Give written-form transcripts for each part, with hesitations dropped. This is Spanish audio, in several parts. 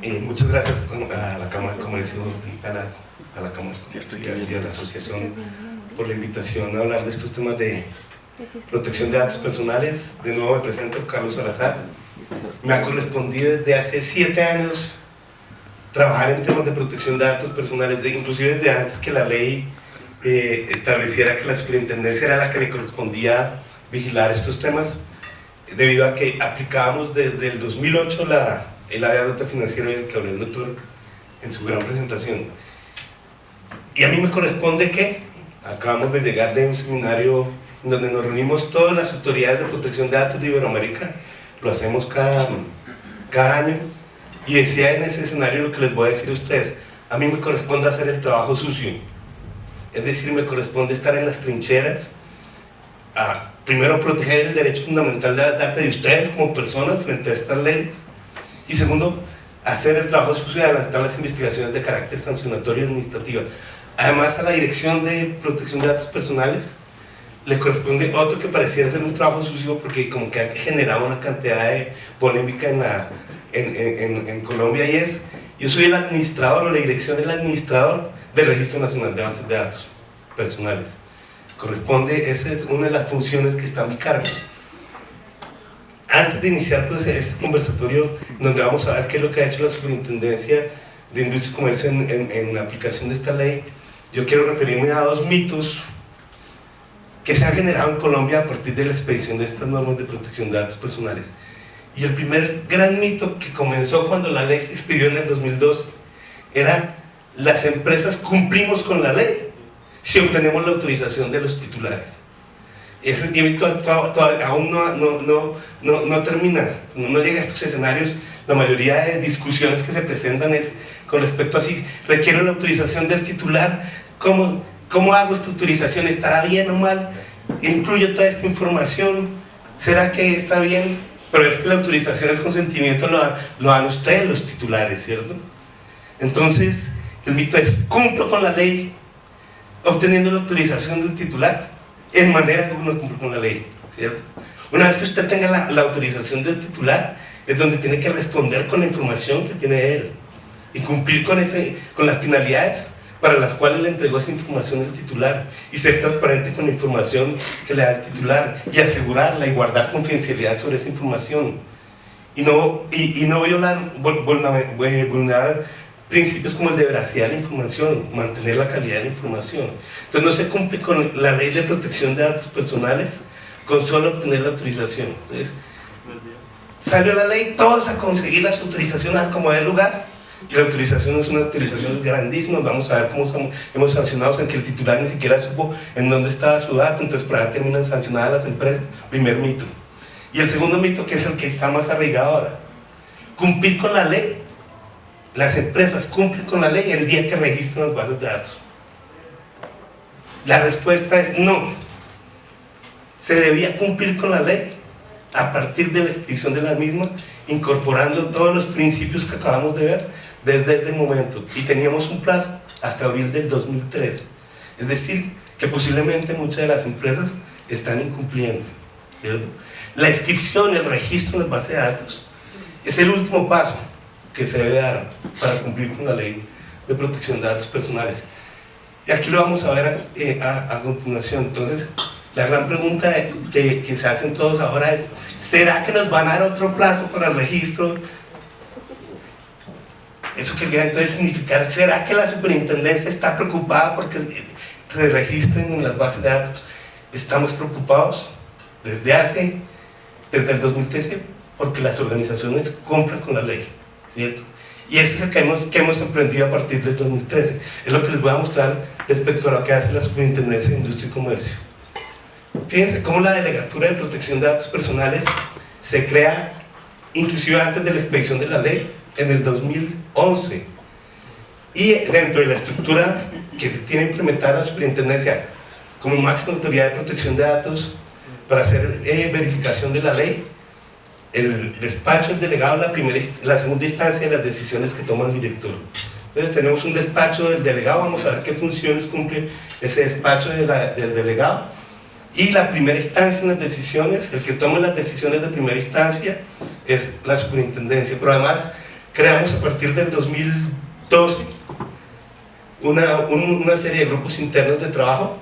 Muchas gracias a la Cámara de Comercio y a la Cámara de Comercio y a la Asociación por la invitación a hablar de estos temas de protección de datos personales. De nuevo me presento, Carlos Salazar. Me ha correspondido desde hace 7 años trabajar en temas de protección de datos personales, inclusive desde antes que la ley estableciera que la superintendencia era la que le correspondía vigilar estos temas, debido a que aplicábamos desde el 2008 el área de datos financiero del que habló el doctor en su gran presentación. Y a mí me corresponde que acabamos de llegar de un seminario donde nos reunimos todas las autoridades de protección de datos de Iberoamérica, lo hacemos cada año, y decía en ese escenario lo que les voy a decir a ustedes: a mí me corresponde hacer el trabajo sucio, es decir, me corresponde estar en las trincheras, primero proteger el derecho fundamental de la data de ustedes como personas frente a estas leyes, y segundo, hacer el trabajo sucio de adelantar las investigaciones de carácter sancionatorio y administrativa. Además, a la Dirección de Protección de Datos Personales le corresponde otro que pareciera ser un trabajo sucio, porque como que ha generado una cantidad de polémica en Colombia, y es: yo soy el administrador, o la dirección del administrador del Registro Nacional de Bases de Datos Personales. Corresponde, esa es una de las funciones que está a mi cargo. Antes de iniciar pues, este conversatorio, donde vamos a ver qué es lo que ha hecho la Superintendencia de Industria y Comercio en la aplicación de esta ley, yo quiero referirme a 2 mitos que se han generado en Colombia a partir de la expedición de estas normas de protección de datos personales. Y el primer gran mito, que comenzó cuando la ley se expidió en el 2012, era: las empresas cumplimos con la ley si obtenemos la autorización de los titulares. Ese mito aún no termina, no llega a estos escenarios. La mayoría de discusiones que se presentan es con respecto a si requiero la autorización del titular, ¿cómo hago esta autorización? ¿Estará bien o mal? ¿Incluyo toda esta información? ¿Será que está bien? Pero es que la autorización, el consentimiento lo dan ustedes los titulares, ¿cierto? Entonces, el mito es: cumplo con la ley obteniendo la autorización del titular, en manera que uno cumple con la ley, ¿cierto? Una vez que usted tenga la autorización del titular, es donde tiene que responder con la información que tiene él y cumplir con las finalidades para las cuales le entregó esa información el titular, y ser transparente con la información que le da el titular, y asegurarla y guardar confidencialidad sobre esa información, y no vulnerar principios como el de veracidad de la información, mantener la calidad de la información. Entonces no se cumple con la ley de protección de datos personales con solo obtener la autorización. Entonces salió la ley, todos a conseguir las autorizaciones como dé lugar, y la autorización es una autorización grandísima. Vamos a ver cómo hemos sancionado en que el titular ni siquiera supo en dónde estaba su dato. Entonces por ahí terminan sancionadas las empresas. Primer mito. Y el segundo mito, que es el que está más arraigado ahora: cumplir con la ley. Las empresas cumplen con la ley el día que registran las bases de datos. La respuesta es no. Se debía cumplir con la ley a partir de la expedición de la misma, incorporando todos los principios que acabamos de ver desde este momento, y teníamos un plazo hasta abril del 2013. Es decir, que posiblemente muchas de las empresas están incumpliendo, ¿cierto? La inscripción, el registro en las bases de datos es el último paso que se debe dar para cumplir con la ley de protección de datos personales. Y aquí lo vamos a ver a continuación. Entonces, la gran pregunta que se hacen todos ahora es: ¿será que nos van a dar otro plazo para el registro? Eso quería entonces significar: ¿será que la superintendencia está preocupada porque se registren en las bases de datos? Estamos preocupados desde el 2013 porque las organizaciones cumplan con la ley, ¿cierto? Y ese es el que hemos emprendido a partir del 2013. Es lo que les voy a mostrar respecto a lo que hace la Superintendencia de Industria y Comercio. Fíjense cómo la Delegatura de Protección de Datos Personales se crea inclusive antes de la expedición de la ley, en el 2011, y dentro de la estructura que tiene implementada la Superintendencia como máxima autoridad de protección de datos para hacer verificación de la ley, el despacho del delegado la segunda instancia de las decisiones que toma el director. Entonces tenemos un despacho del delegado, vamos a ver qué funciones cumple ese despacho del delegado, y la primera instancia en las decisiones, el que toma las decisiones de primera instancia es la superintendencia, pero además creamos a partir del 2012 una serie de grupos internos de trabajo,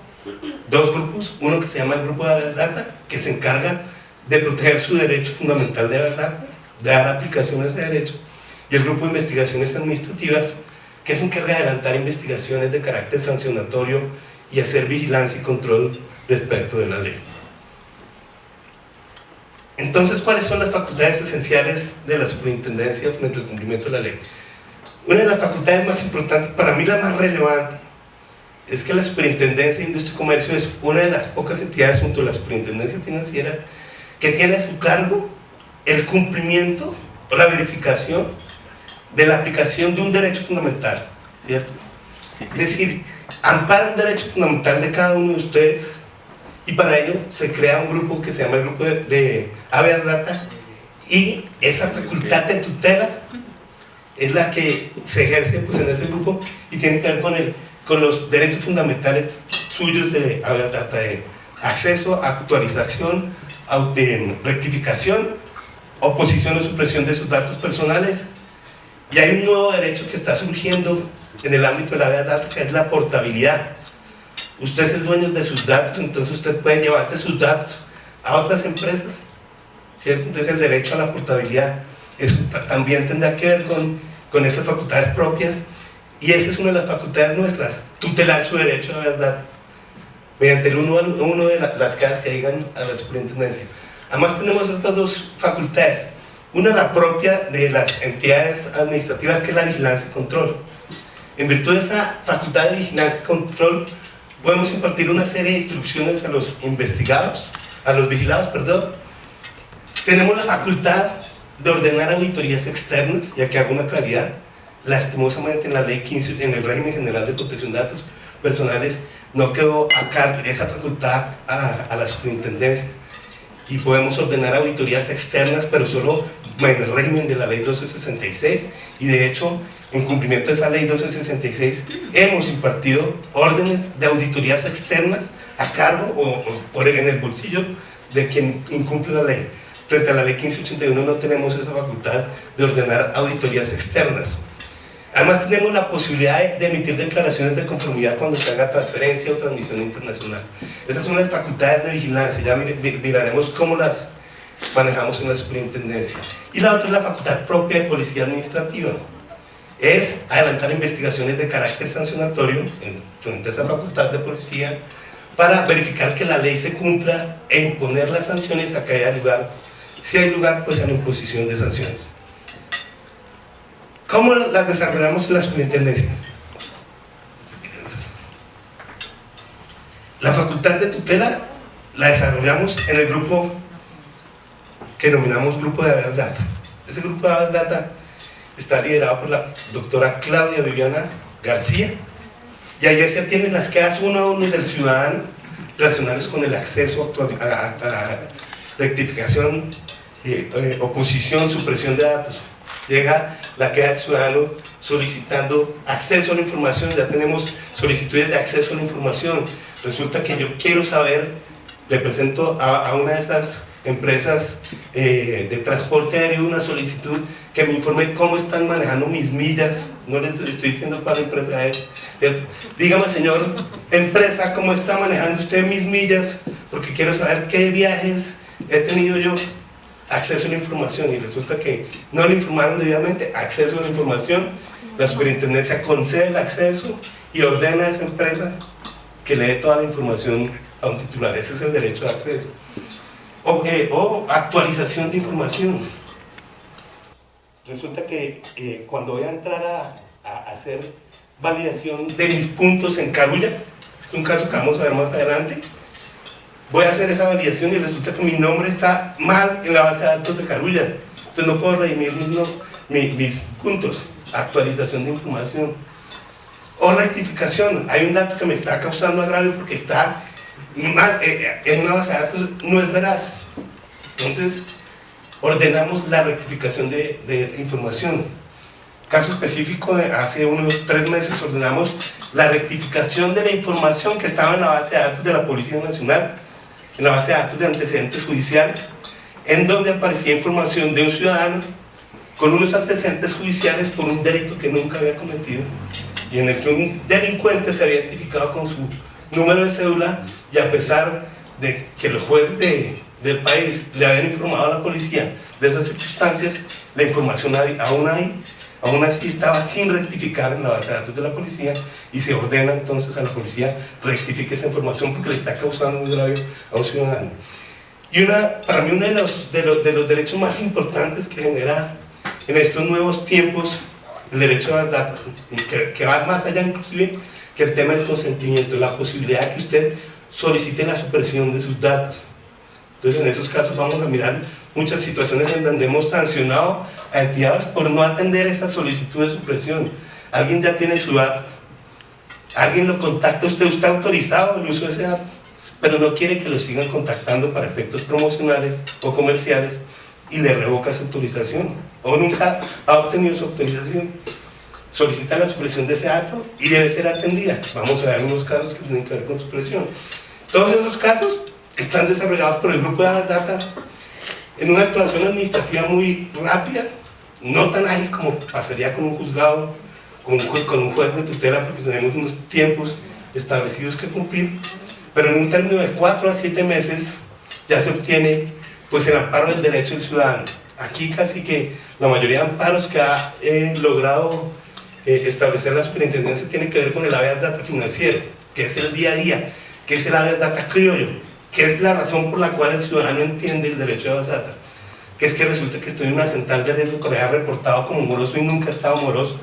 dos grupos, uno que se llama el grupo de Habeas Data, que se encarga de proteger su derecho fundamental de Habeas Data, de dar aplicación a ese derecho, y el grupo de investigaciones administrativas, que se encarga de adelantar investigaciones de carácter sancionatorio y hacer vigilancia y control respecto de la ley. Entonces, ¿cuáles son las facultades esenciales de la superintendencia frente al cumplimiento de la ley? Una de las facultades más importantes, para mí la más relevante, es que la Superintendencia de Industria y Comercio es una de las pocas entidades junto a la Superintendencia Financiera que tiene a su cargo el cumplimiento o la verificación de la aplicación de un derecho fundamental, ¿cierto? Es decir, ampara un derecho fundamental de cada uno de ustedes, y para ello se crea un grupo que se llama el grupo de Habeas Data, y esa facultad de tutela es la que se ejerce pues, en ese grupo, y tiene que ver con los derechos fundamentales suyos de Habeas Data, de acceso, actualización, rectificación, oposición o supresión de sus datos personales. Y hay un nuevo derecho que está surgiendo en el ámbito de la Habeas Data, que es la portabilidad. Usted es el dueño de sus datos, entonces usted puede llevarse sus datos a otras empresas, ¿cierto? Entonces el derecho a la portabilidad, eso también tendrá que ver con esas facultades propias, y esa es una de las facultades nuestras, tutelar su derecho a Habeas Data, mediante el uno de las casas que llegan a la superintendencia. Además tenemos otras dos facultades, una la propia de las entidades administrativas, que es la vigilancia y control. En virtud de esa facultad de vigilancia y control, podemos impartir una serie de instrucciones a los investigados, a los vigilados, perdón. Tenemos la facultad de ordenar auditorías externas, ya que hago una claridad, lastimosamente en la ley 15, en el régimen general de protección de datos personales, no quedó acá esa facultad a la superintendencia, y podemos ordenar auditorías externas, pero solo en el régimen de la ley 1266, y de hecho, en cumplimiento de esa ley 1266, hemos impartido órdenes de auditorías externas a cargo o en el bolsillo de quien incumple la ley. Frente a la ley 1581 no tenemos esa facultad de ordenar auditorías externas. Además tenemos la posibilidad de emitir declaraciones de conformidad cuando se haga transferencia o transmisión internacional. Esas son las facultades de vigilancia, ya miraremos cómo las manejamos en la superintendencia. Y la otra es la facultad propia de policía administrativa, es adelantar investigaciones de carácter sancionatorio frente a esa facultad de policía para verificar que la ley se cumpla e imponer las sanciones a que haya lugar, si hay lugar, pues a la imposición de sanciones. ¿Cómo las desarrollamos en la superintendencia? La facultad de tutela la desarrollamos en el grupo que denominamos Grupo de Habeas Data. Ese grupo de Habeas Data está liderado por la doctora Claudia Viviana García, y allá se atienden las quejas uno a uno del ciudadano relacionadas con el acceso a rectificación, oposición, supresión de datos. Llega la queja del ciudadano solicitando acceso a la información, ya tenemos solicitudes de acceso a la información. Resulta que yo quiero saber, le presento a una de estas empresas de transporte aéreo una solicitud que me informe cómo están manejando mis millas. No les estoy diciendo cuál empresa es, ¿cierto? Dígame, señor empresa, cómo está manejando usted mis millas, porque quiero saber qué viajes he tenido yo. Acceso a la información, y resulta que no le informaron debidamente. Acceso a la información, la superintendencia concede el acceso y ordena a esa empresa que le dé toda la información a un titular. Ese es el derecho de acceso. O actualización de información. Resulta que cuando voy a entrar a hacer validación de mis puntos en Carulla, es un caso que vamos a ver más adelante, voy a hacer esa validación y resulta que mi nombre está mal en la base de datos de Carulla, entonces no puedo redimir mis puntos. Actualización de información o rectificación. Hay un dato que me está causando agravio porque está mal en una base de datos, no es veraz, entonces ordenamos la rectificación de información. Caso específico, hace unos 3 meses ordenamos la rectificación de la información que estaba en la base de datos de la Policía Nacional, en la base de datos de antecedentes judiciales, en donde aparecía información de un ciudadano con unos antecedentes judiciales por un delito que nunca había cometido y en el que un delincuente se había identificado con su número de cédula, y a pesar de que los jueces del país le habían informado a la policía de esas circunstancias, la información aún así estaba sin rectificar en la base de datos de la policía, y se ordena entonces a la policía rectifique esa información porque le está causando un agravio a un ciudadano. Y para mí uno de los derechos más importantes que genera en estos nuevos tiempos el derecho a las datas, que va más allá inclusive que el tema del consentimiento, la posibilidad de que usted solicite la supresión de sus datos. Entonces en esos casos vamos a mirar muchas situaciones en donde hemos sancionado a entidades por no atender esa solicitud de supresión. Alguien ya tiene su dato, alguien lo contacta, usted está autorizado el uso de ese dato, pero no quiere que lo sigan contactando para efectos promocionales o comerciales, y le revoca su autorización, o nunca ha obtenido su autorización. Solicita la supresión de ese dato y debe ser atendida. Vamos a ver unos casos que tienen que ver con supresión. Todos esos casos están desarrollados por el grupo de Avias Data en una actuación administrativa muy rápida, no tan ágil como pasaría con un juzgado, con un juez de tutela, porque tenemos unos tiempos establecidos que cumplir, pero en un término de 4 a 7 meses ya se obtiene pues el amparo del derecho del ciudadano. Aquí casi que la mayoría de amparos que ha logrado establecer la superintendencia tiene que ver con el Avias Data financiero, que es el día a día, que es el Avias Data criollo, que es la razón por la cual el ciudadano entiende el derecho a las datas, que es que resulta que estoy en una central de riesgo que me ha reportado como moroso y nunca he estado moroso,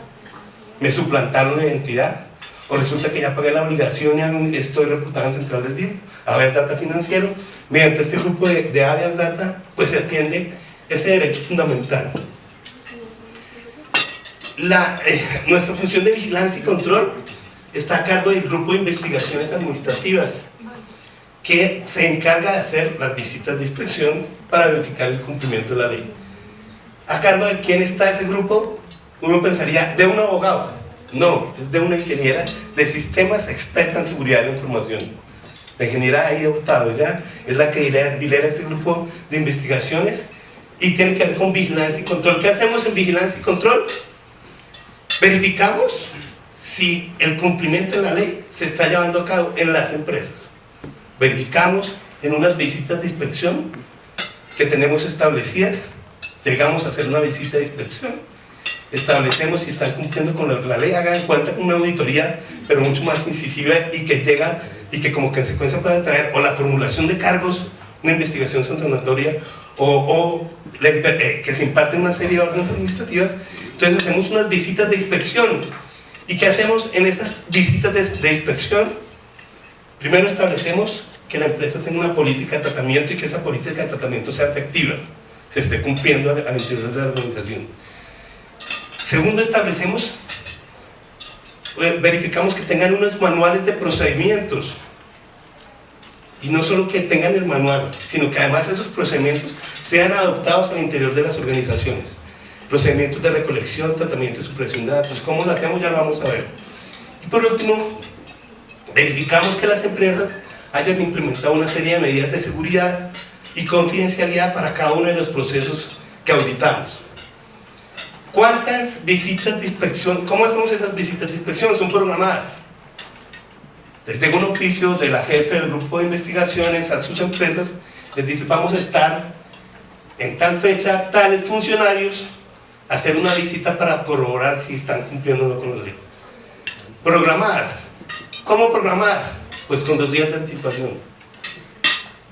me suplantaron la identidad, o resulta que ya pagué la obligación y estoy reportado en central del riesgo, Avias Data financiero. Mediante este grupo de Avias Data pues se atiende ese derecho fundamental. Nuestra función de vigilancia y control está a cargo del grupo de investigaciones administrativas, que se encarga de hacer las visitas de inspección para verificar el cumplimiento de la ley. ¿A cargo de quién está ese grupo? Uno pensaría, de un abogado. No, es de una ingeniera de sistemas experta en seguridad de la información. La ingeniera Aida Hurtado, ya es la que lidera ese grupo de investigaciones y tiene que ver con vigilancia y control. ¿Qué hacemos en vigilancia y control? Verificamos si el cumplimiento de la ley se está llevando a cabo en las empresas. Verificamos en unas visitas de inspección que tenemos establecidas, llegamos a hacer una visita de inspección, establecemos si están cumpliendo con la ley, hagan cuenta con una auditoría, pero mucho más incisiva y que llega y que como consecuencia puede traer o la formulación de cargos, una investigación sancionatoria que se imparten una serie de órdenes administrativas. Entonces hacemos unas visitas de inspección. ¿Y qué hacemos en esas visitas de inspección? Primero establecemos que la empresa tenga una política de tratamiento y que esa política de tratamiento sea efectiva, se esté cumpliendo al interior de la organización. Segundo, verificamos que tengan unos manuales de procedimientos, y no solo que tengan el manual, sino que además esos procedimientos sean adoptados al interior de las organizaciones. Procedimientos de recolección, tratamiento y supresión de datos. ¿Cómo lo hacemos? Ya lo vamos a ver. Y por último, verificamos que las empresas hayan implementado una serie de medidas de seguridad y confidencialidad para cada uno de los procesos que auditamos. ¿Cuántas visitas de inspección? ¿Cómo hacemos esas visitas de inspección? Son programadas. Les llega un oficio de la jefe del grupo de investigaciones a sus empresas, les dice: vamos a estar en tal fecha, tales funcionarios, a hacer una visita para corroborar si están cumpliendo o no con la ley. Programadas. ¿Cómo programadas? Pues con 2 días de anticipación.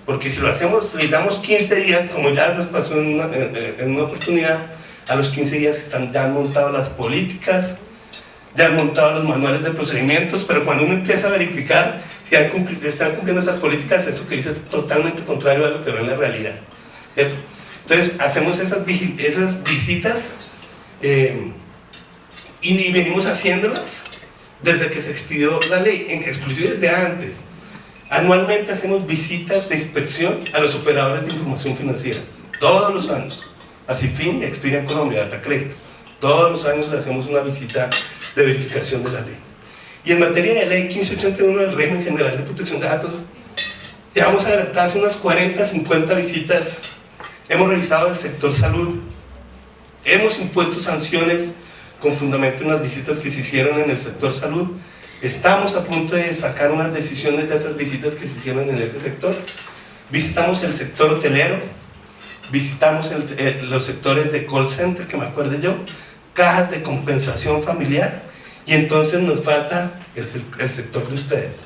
Porque si lo hacemos, le damos 15 días, como ya nos pasó en una oportunidad, a los 15 días están ya montadas las políticas, ya han montado los manuales de procedimientos, pero cuando uno empieza a verificar si están cumpliendo esas políticas, eso que dice es totalmente contrario a lo que ve en la realidad, ¿cierto? Entonces hacemos esas visitas y venimos haciéndolas desde que se expidió la ley, exclusive desde antes. Anualmente hacemos visitas de inspección a los operadores de información financiera, todos los años. Asifin, Experian Colombia, Data Crédito. Todos los años le hacemos una visita de verificación de la ley. Y en materia de ley 1581 del régimen general de protección de datos, llevamos adelantadas unas 40, 50 visitas. Hemos revisado el sector salud, hemos impuesto sanciones con fundamento en las visitas que se hicieron en el sector salud. Estamos a punto de sacar unas decisiones de esas visitas que se hicieron en ese sector. Visitamos el sector hotelero, visitamos los sectores de call center, que me acuerdo yo, cajas de compensación familiar, y entonces nos falta el sector de ustedes.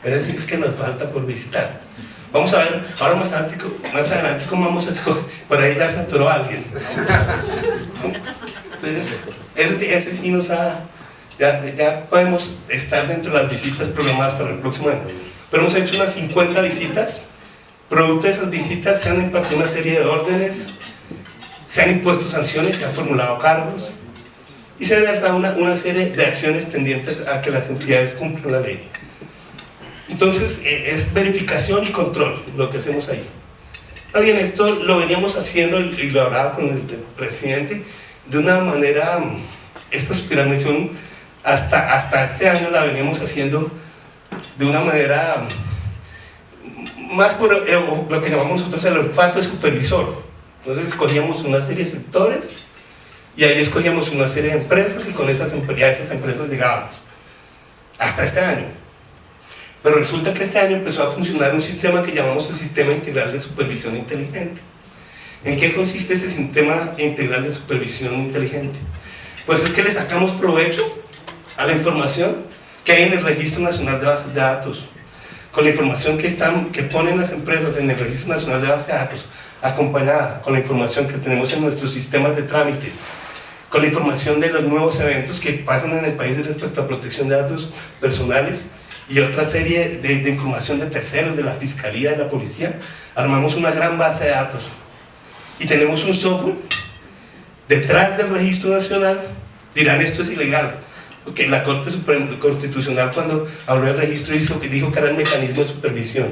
Es decir, que nos falta por visitar. Vamos a ver, ahora más adelante cómo vamos a escoger, por ahí ya saturó a alguien. Entonces, ese sí nos ha... Ya podemos estar dentro de las visitas programadas para el próximo año. Pero hemos hecho unas 50 visitas. Producto de esas visitas se han impartido una serie de órdenes, se han impuesto sanciones, se han formulado cargos y se han dado una serie de acciones tendientes a que las entidades cumplan la ley. Entonces es verificación y control lo que hacemos ahí. Está bien, esto lo veníamos haciendo y lo hablaba con el presidente de una manera, esta supervisión hasta este año la veníamos haciendo de una manera más por lo que llamamos nosotros el olfato de supervisor. Entonces escogíamos una serie de sectores y ahí escogíamos una serie de empresas y con esas empresas llegábamos hasta este año. Pero resulta que este año empezó a funcionar un sistema que llamamos el Sistema Integral de Supervisión Inteligente. ¿En qué consiste ese Sistema Integral de Supervisión Inteligente? Pues es que le sacamos provecho a la información que hay en el Registro Nacional de Bases de Datos, con la información que ponen las empresas en el Registro Nacional de Bases de Datos, acompañada con la información que tenemos en nuestros sistemas de trámites, con la información de los nuevos eventos que pasan en el país respecto a protección de datos personales y otra serie de información de terceros, de la Fiscalía, de la Policía. Armamos una gran base de datos y tenemos un software detrás del Registro Nacional. Dirán, esto es ilegal, porque la Corte Suprema Constitucional, cuando habló del registro, dijo que era el mecanismo de supervisión.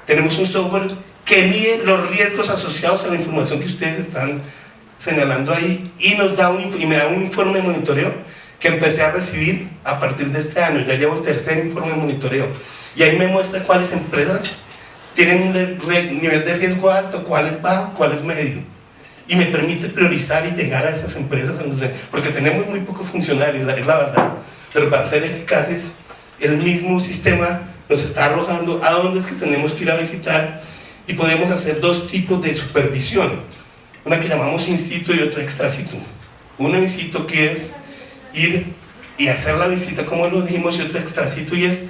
Tenemos un software que mide los riesgos asociados a la información que ustedes están señalando ahí y me da un informe de monitoreo que empecé a recibir a partir de este año. Ya llevo el tercer informe de monitoreo y ahí me muestra cuáles empresas tienen un nivel de riesgo alto, cuáles bajo, cuáles medio, y me permite priorizar y llegar a esas empresas porque tenemos muy pocos funcionarios, es la verdad, pero para ser eficaces el mismo sistema nos está arrojando a dónde es que tenemos que ir a visitar, y podemos hacer dos tipos de supervisión, una que llamamos in situ y otra extra situ. Una in situ, que es ir y hacer la visita como lo dijimos, y otra extra situ, y es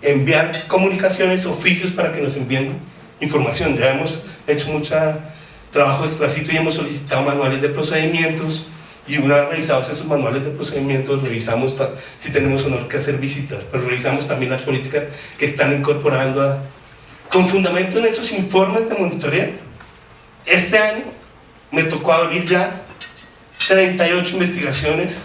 enviar comunicaciones, oficios para que nos envíen información. Ya hemos hecho mucho trabajo extra situ y hemos solicitado manuales de procedimientos, y una vez revisados esos manuales de procedimientos revisamos si tenemos o no que hacer visitas, pero revisamos también las políticas que están incorporando con fundamento en esos informes de monitoreo. Este año me tocó abrir ya 38 investigaciones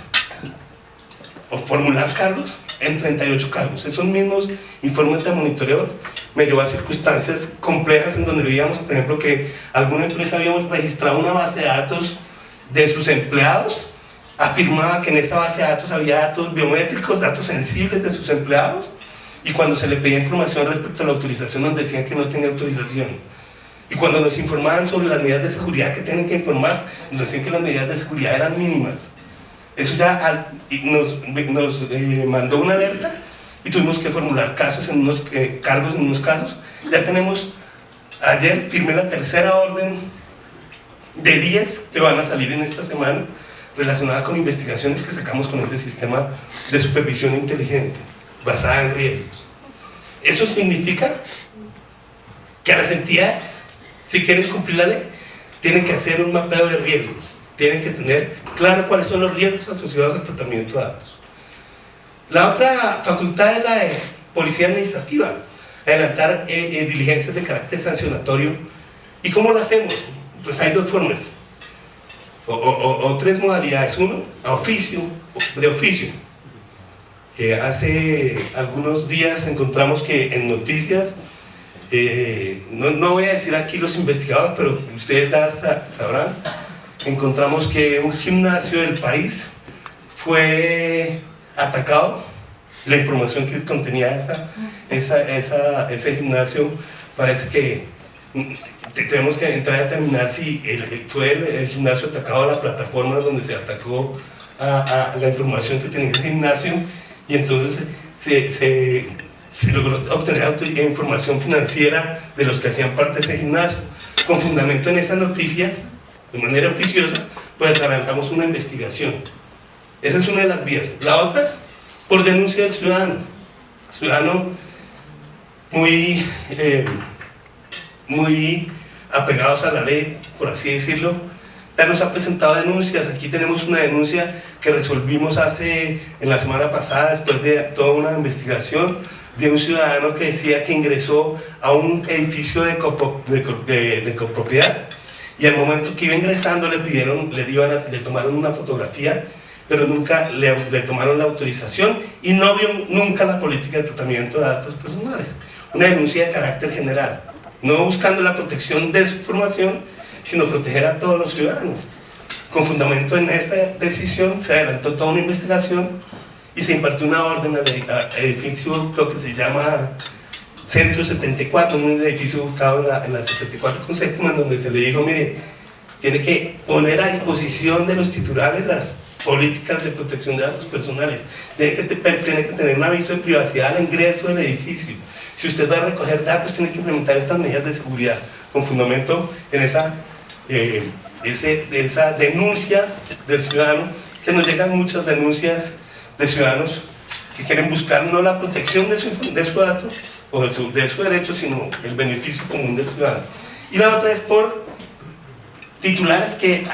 o formular cargos en 38 cargos. Esos mismos informes de monitoreo me llevó a circunstancias complejas en donde veíamos, por ejemplo, que alguna empresa había registrado una base de datos de sus empleados, afirmaba que en esa base de datos había datos biométricos, datos sensibles de sus empleados, y cuando se le pedía información respecto a la autorización nos decían que no tenía autorización. Y cuando nos informaban sobre las medidas de seguridad que tienen que informar, nos decían que las medidas de seguridad eran mínimas. Eso ya nos mandó una alerta y tuvimos que formular cargos en unos casos. Ya tenemos, ayer firmé la tercera orden de 10 que van a salir en esta semana, relacionadas con investigaciones que sacamos con ese sistema de supervisión inteligente, basada en riesgos. Eso significa que a las entidades, si quieren cumplir la ley, tienen que hacer un mapeo de riesgos, tienen que tener claro cuáles son los riesgos asociados al tratamiento de datos. La otra facultad es la de Policía Administrativa, adelantar diligencias de carácter sancionatorio. ¿Y cómo lo hacemos? Pues hay dos formas, o tres modalidades. Uno, de oficio. Hace algunos días encontramos que en noticias, no voy a decir aquí los investigados, pero ustedes ya sabrán, encontramos que un gimnasio del país fue atacado. La información que contenía ese gimnasio parece que tenemos que entrar a determinar si fue el gimnasio atacado a la plataforma donde se atacó a la información que tenía ese gimnasio, y entonces se logró obtener información financiera de los que hacían parte de ese gimnasio. Con fundamento en esta noticia, de manera oficiosa, pues adelantamos una investigación. Esa es una de las vías. La otra es por denuncia del ciudadano. Ciudadano muy apegados a la ley, por así decirlo, ya nos ha presentado denuncias. Aquí tenemos una denuncia que resolvimos en la semana pasada, después de toda una investigación, de un ciudadano que decía que ingresó a un edificio de copropiedad, y al momento que iba ingresando le tomaron una fotografía, pero nunca le tomaron la autorización, y no vio nunca la política de tratamiento de datos personales. Una denuncia de carácter general, no buscando la protección de su información, sino proteger a todos los ciudadanos. Con fundamento en esta decisión se adelantó toda una investigación y se impartió una orden al edificio, lo que se llama Centro 74, un edificio ubicado en la 74 con séptima, en donde se le dijo: mire, tiene que poner a disposición de los titulares las políticas de protección de datos personales, tiene que tener un aviso de privacidad al ingreso del edificio. Si usted va a recoger datos, tiene que implementar estas medidas de seguridad, con fundamento en esa denuncia del ciudadano, que nos llegan muchas denuncias de ciudadanos que quieren buscar no la protección de su dato o de su derecho, sino el beneficio común del ciudadano. Y la otra es por titulares que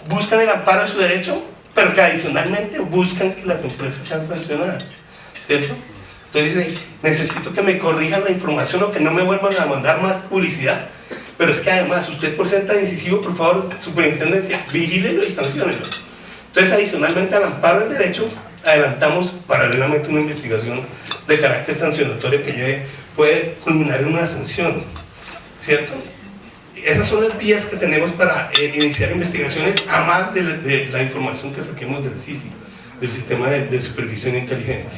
buscan el amparo de su derecho, pero que adicionalmente buscan que las empresas sean sancionadas, ¿cierto? Entonces dice: necesito que me corrijan la información o que no me vuelvan a mandar más publicidad. Pero es que además, usted, por ser tan incisivo, por favor, superintendencia, vigílelo y sanciónelo. Entonces, adicionalmente al amparo del derecho, adelantamos paralelamente una investigación de carácter sancionatorio que puede culminar en una sanción, ¿cierto? Esas son las vías que tenemos para iniciar investigaciones, a más de la información que saquemos del SISI, del Sistema de Supervisión Inteligente.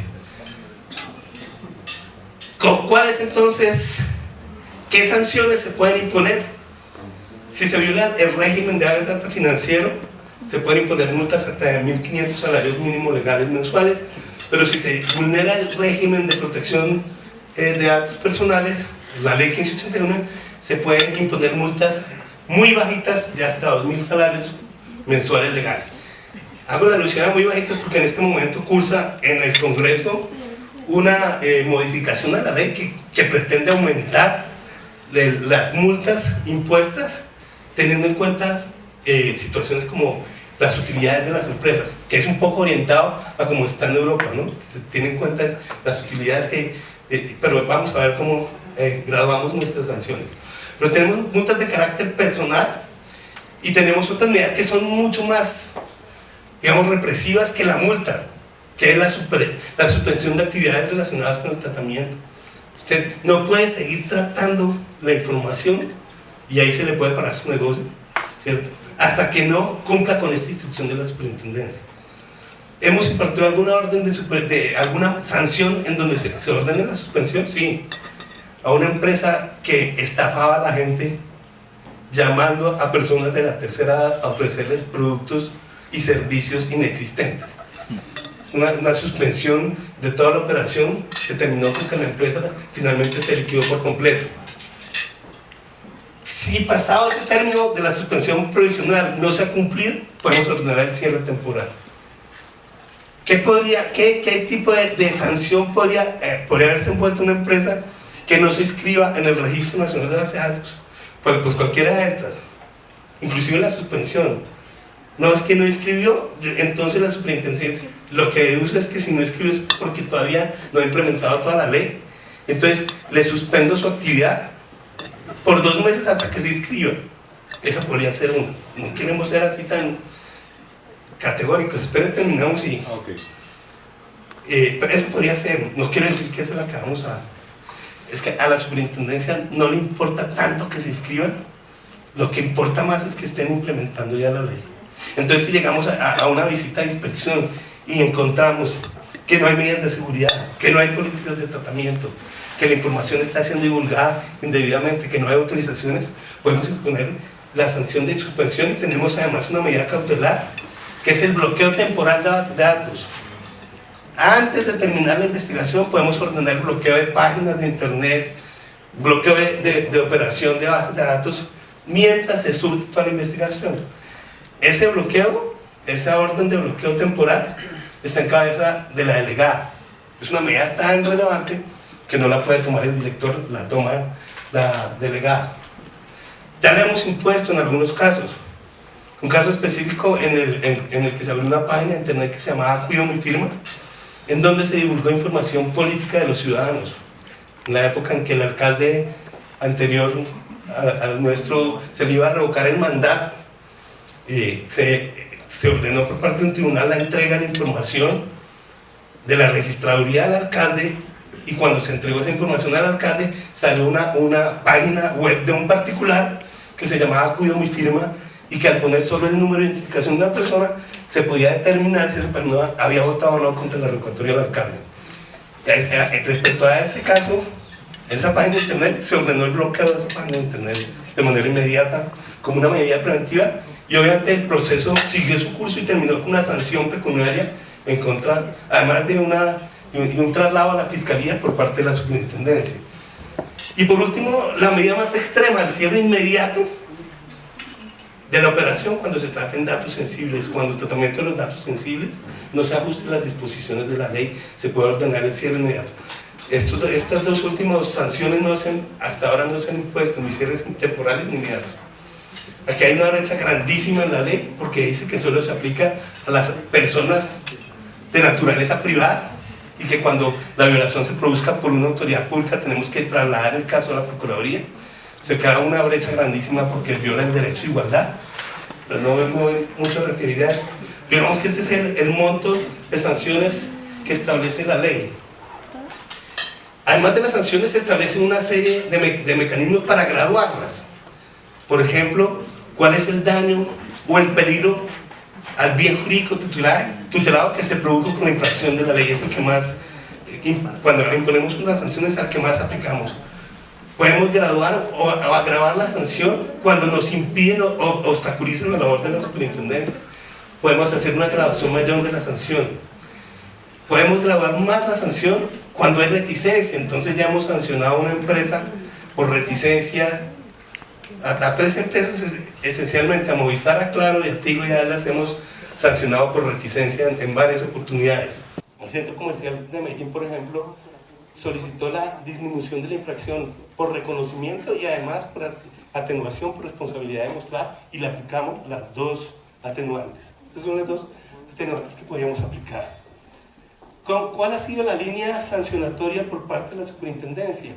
¿Cuál es entonces? ¿Qué sanciones se pueden imponer? Si se viola el régimen de data financiero, se pueden imponer multas hasta de 1.500 salarios mínimos legales mensuales, pero si se vulnera el régimen de protección de datos personales, la ley 1581, se pueden imponer multas muy bajitas de hasta 2.000 salarios mensuales legales. Hago la alusión a muy bajitas porque en este momento cursa en el Congreso una modificación a la ley que pretende aumentar las multas impuestas, teniendo en cuenta situaciones como las utilidades de las empresas, que es un poco orientado a como está en Europa, ¿no? Que se tienen en cuenta las utilidades pero vamos a ver cómo graduamos nuestras sanciones. Pero tenemos multas de carácter personal y tenemos otras medidas que son mucho más, digamos, represivas que la multa, que es la suspensión de actividades relacionadas con el tratamiento. Usted no puede seguir tratando la información y ahí se le puede parar su negocio, ¿cierto? Hasta que no cumpla con esta instrucción de la superintendencia. ¿Hemos impartido alguna orden alguna sanción en donde se ordene la suspensión? Sí. A una empresa que estafaba a la gente llamando a personas de la tercera edad a ofrecerles productos y servicios inexistentes. Una suspensión de toda la operación que terminó con que la empresa finalmente se liquidó por completo. Si pasado ese término de la suspensión provisional no se ha cumplido, podemos ordenar el cierre temporal. ¿Qué tipo de sanción podría haberse impuesto una empresa que no se inscriba en el Registro Nacional de Bases de Datos? Pues cualquiera de estas, inclusive la suspensión. No es que no inscribió, entonces la superintendencia lo que deduce es que si no inscribió es porque todavía no ha implementado toda la ley. Entonces le suspendo su actividad por 2 meses hasta que se inscriba. Esa podría ser una. No queremos ser así tan categóricos. Esperen, terminamos y... pero eso podría ser. No quiero decir que se la acabamos a... Es que a la superintendencia no le importa tanto que se inscriban. Lo que importa más es que estén implementando ya la ley. Entonces, si llegamos a una visita de inspección y encontramos que no hay medidas de seguridad, que no hay políticas de tratamiento, que la información está siendo divulgada indebidamente, que no hay autorizaciones, podemos imponer la sanción de suspensión y tenemos además una medida cautelar, que es el bloqueo temporal de bases de datos. Antes de terminar la investigación podemos ordenar el bloqueo de páginas de internet, bloqueo de operación de bases de datos, mientras se surte toda la investigación. Ese bloqueo, esa orden de bloqueo temporal, está en cabeza de la delegada. Es una medida tan relevante que no la puede tomar el director, la toma la delegada. Ya le hemos impuesto en algunos casos. Un caso específico en el que se abrió una página de internet que se llamaba Cuido mi firma, en donde se divulgó información política de los ciudadanos. En la época en que el alcalde anterior al nuestro se le iba a revocar el mandato, se ordenó por parte de un tribunal la entrega de la información de la registraduría al alcalde, y cuando se entregó esa información al alcalde salió una página web de un particular que se llamaba Cuido mi firma, y que al poner solo el número de identificación de una persona se podía determinar si esa persona había votado o no contra la revocatoria del alcalde. Respecto a ese caso, esa página de internet, se ordenó el bloqueo de esa página de internet de manera inmediata como una medida preventiva, y obviamente el proceso siguió su curso y terminó con una sanción pecuniaria en contra, además de un traslado a la fiscalía por parte de la superintendencia. Y por último, la medida más extrema, el cierre inmediato de la operación cuando se traten datos sensibles. Cuando el tratamiento de los datos sensibles no se ajuste a las disposiciones de la ley, se puede ordenar el cierre inmediato. Estas dos últimas sanciones hasta ahora no se han impuesto, ni cierres temporales ni inmediatos. Aquí hay una brecha grandísima en la ley, porque dice que solo se aplica a las personas de naturaleza privada, y que cuando la violación se produzca por una autoridad pública tenemos que trasladar el caso a la Procuraduría. Se crea una brecha grandísima porque viola el derecho de igualdad, pero no voy mucho a referir a esto. Digamos que ese es el monto de sanciones que establece la ley. Además de las sanciones, se establece una serie de mecanismos para graduarlas. Por ejemplo, cuál es el daño o el peligro al bien jurídico tutelado que se produjo con la infracción de la ley. Es el que más, cuando imponemos unas sanciones, al que más aplicamos. Podemos graduar o agravar la sanción cuando nos impiden o obstaculizan la labor de la superintendencia. Podemos hacer una graduación mayor de la sanción. Podemos graduar más la sanción cuando hay reticencia. Entonces ya hemos sancionado a una empresa por reticencia, a 3 empresas esencialmente, a Movistar, a Claro y a Tigo, ya las hemos sancionado por reticencia en varias oportunidades. El Centro Comercial de Medellín, por ejemplo, solicitó la disminución de la infracción por reconocimiento y además por atenuación por responsabilidad demostrada, y le aplicamos las dos atenuantes. Estas son las dos atenuantes que podíamos aplicar. ¿Cuál ha sido la línea sancionatoria por parte de la superintendencia?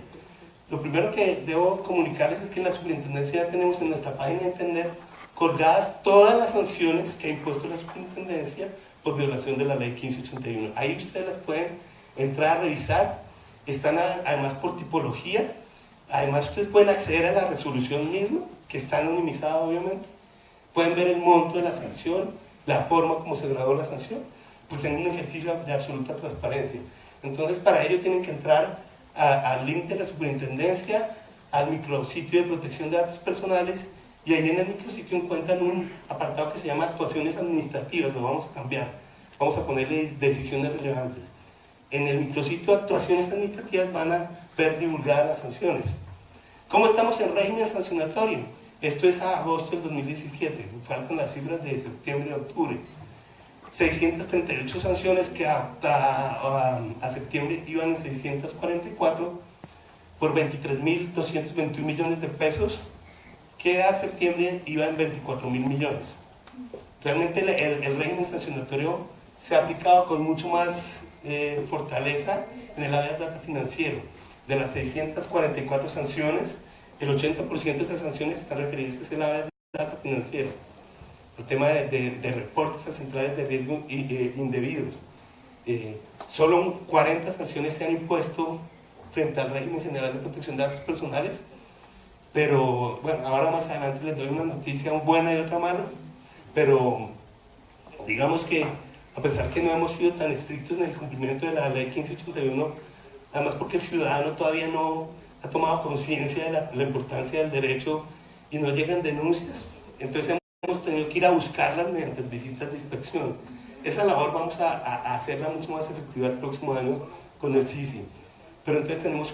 Lo primero que debo comunicarles es que en la superintendencia ya tenemos en nuestra página de internet colgadas todas las sanciones que ha impuesto la superintendencia por violación de la ley 1581. Ahí ustedes las pueden entrar a revisar. Están además por tipología. Además ustedes pueden acceder a la resolución misma, que está anonimizada obviamente. Pueden ver el monto de la sanción, la forma como se graduó la sanción, pues en un ejercicio de absoluta transparencia. Entonces para ello tienen que entrar al link de la superintendencia, al micrositio de protección de datos personales, y ahí en el micrositio encuentran un apartado que se llama actuaciones administrativas. Lo vamos a cambiar, vamos a ponerle decisiones relevantes. En el micrositio de actuaciones administrativas van a ver divulgadas las sanciones. ¿Cómo estamos en régimen sancionatorio? Esto es a agosto del 2017, faltan las cifras de septiembre y octubre. 638 sanciones que a septiembre iban en 644 por 23.221 millones de pesos, que a septiembre iba en 24.000 millones. Realmente el régimen sancionatorio se ha aplicado con mucho más fortaleza en el área de data financiero. De las 644 sanciones, el 80% de esas sanciones están referidas al área de data financiero. El tema de reportes a centrales de riesgo indebidos. Solo 40 sanciones se han impuesto frente al régimen general de protección de datos personales, pero bueno, ahora más adelante les doy una noticia buena y otra mala, pero digamos que a pesar que no hemos sido tan estrictos en el cumplimiento de la ley 1581, además porque el ciudadano todavía no ha tomado conciencia de la importancia del derecho y no llegan denuncias. Entonces hemos tenido que ir a buscarlas mediante visitas de inspección. Esa labor vamos a hacerla mucho más efectiva el próximo año con el CICI. Pero entonces tenemos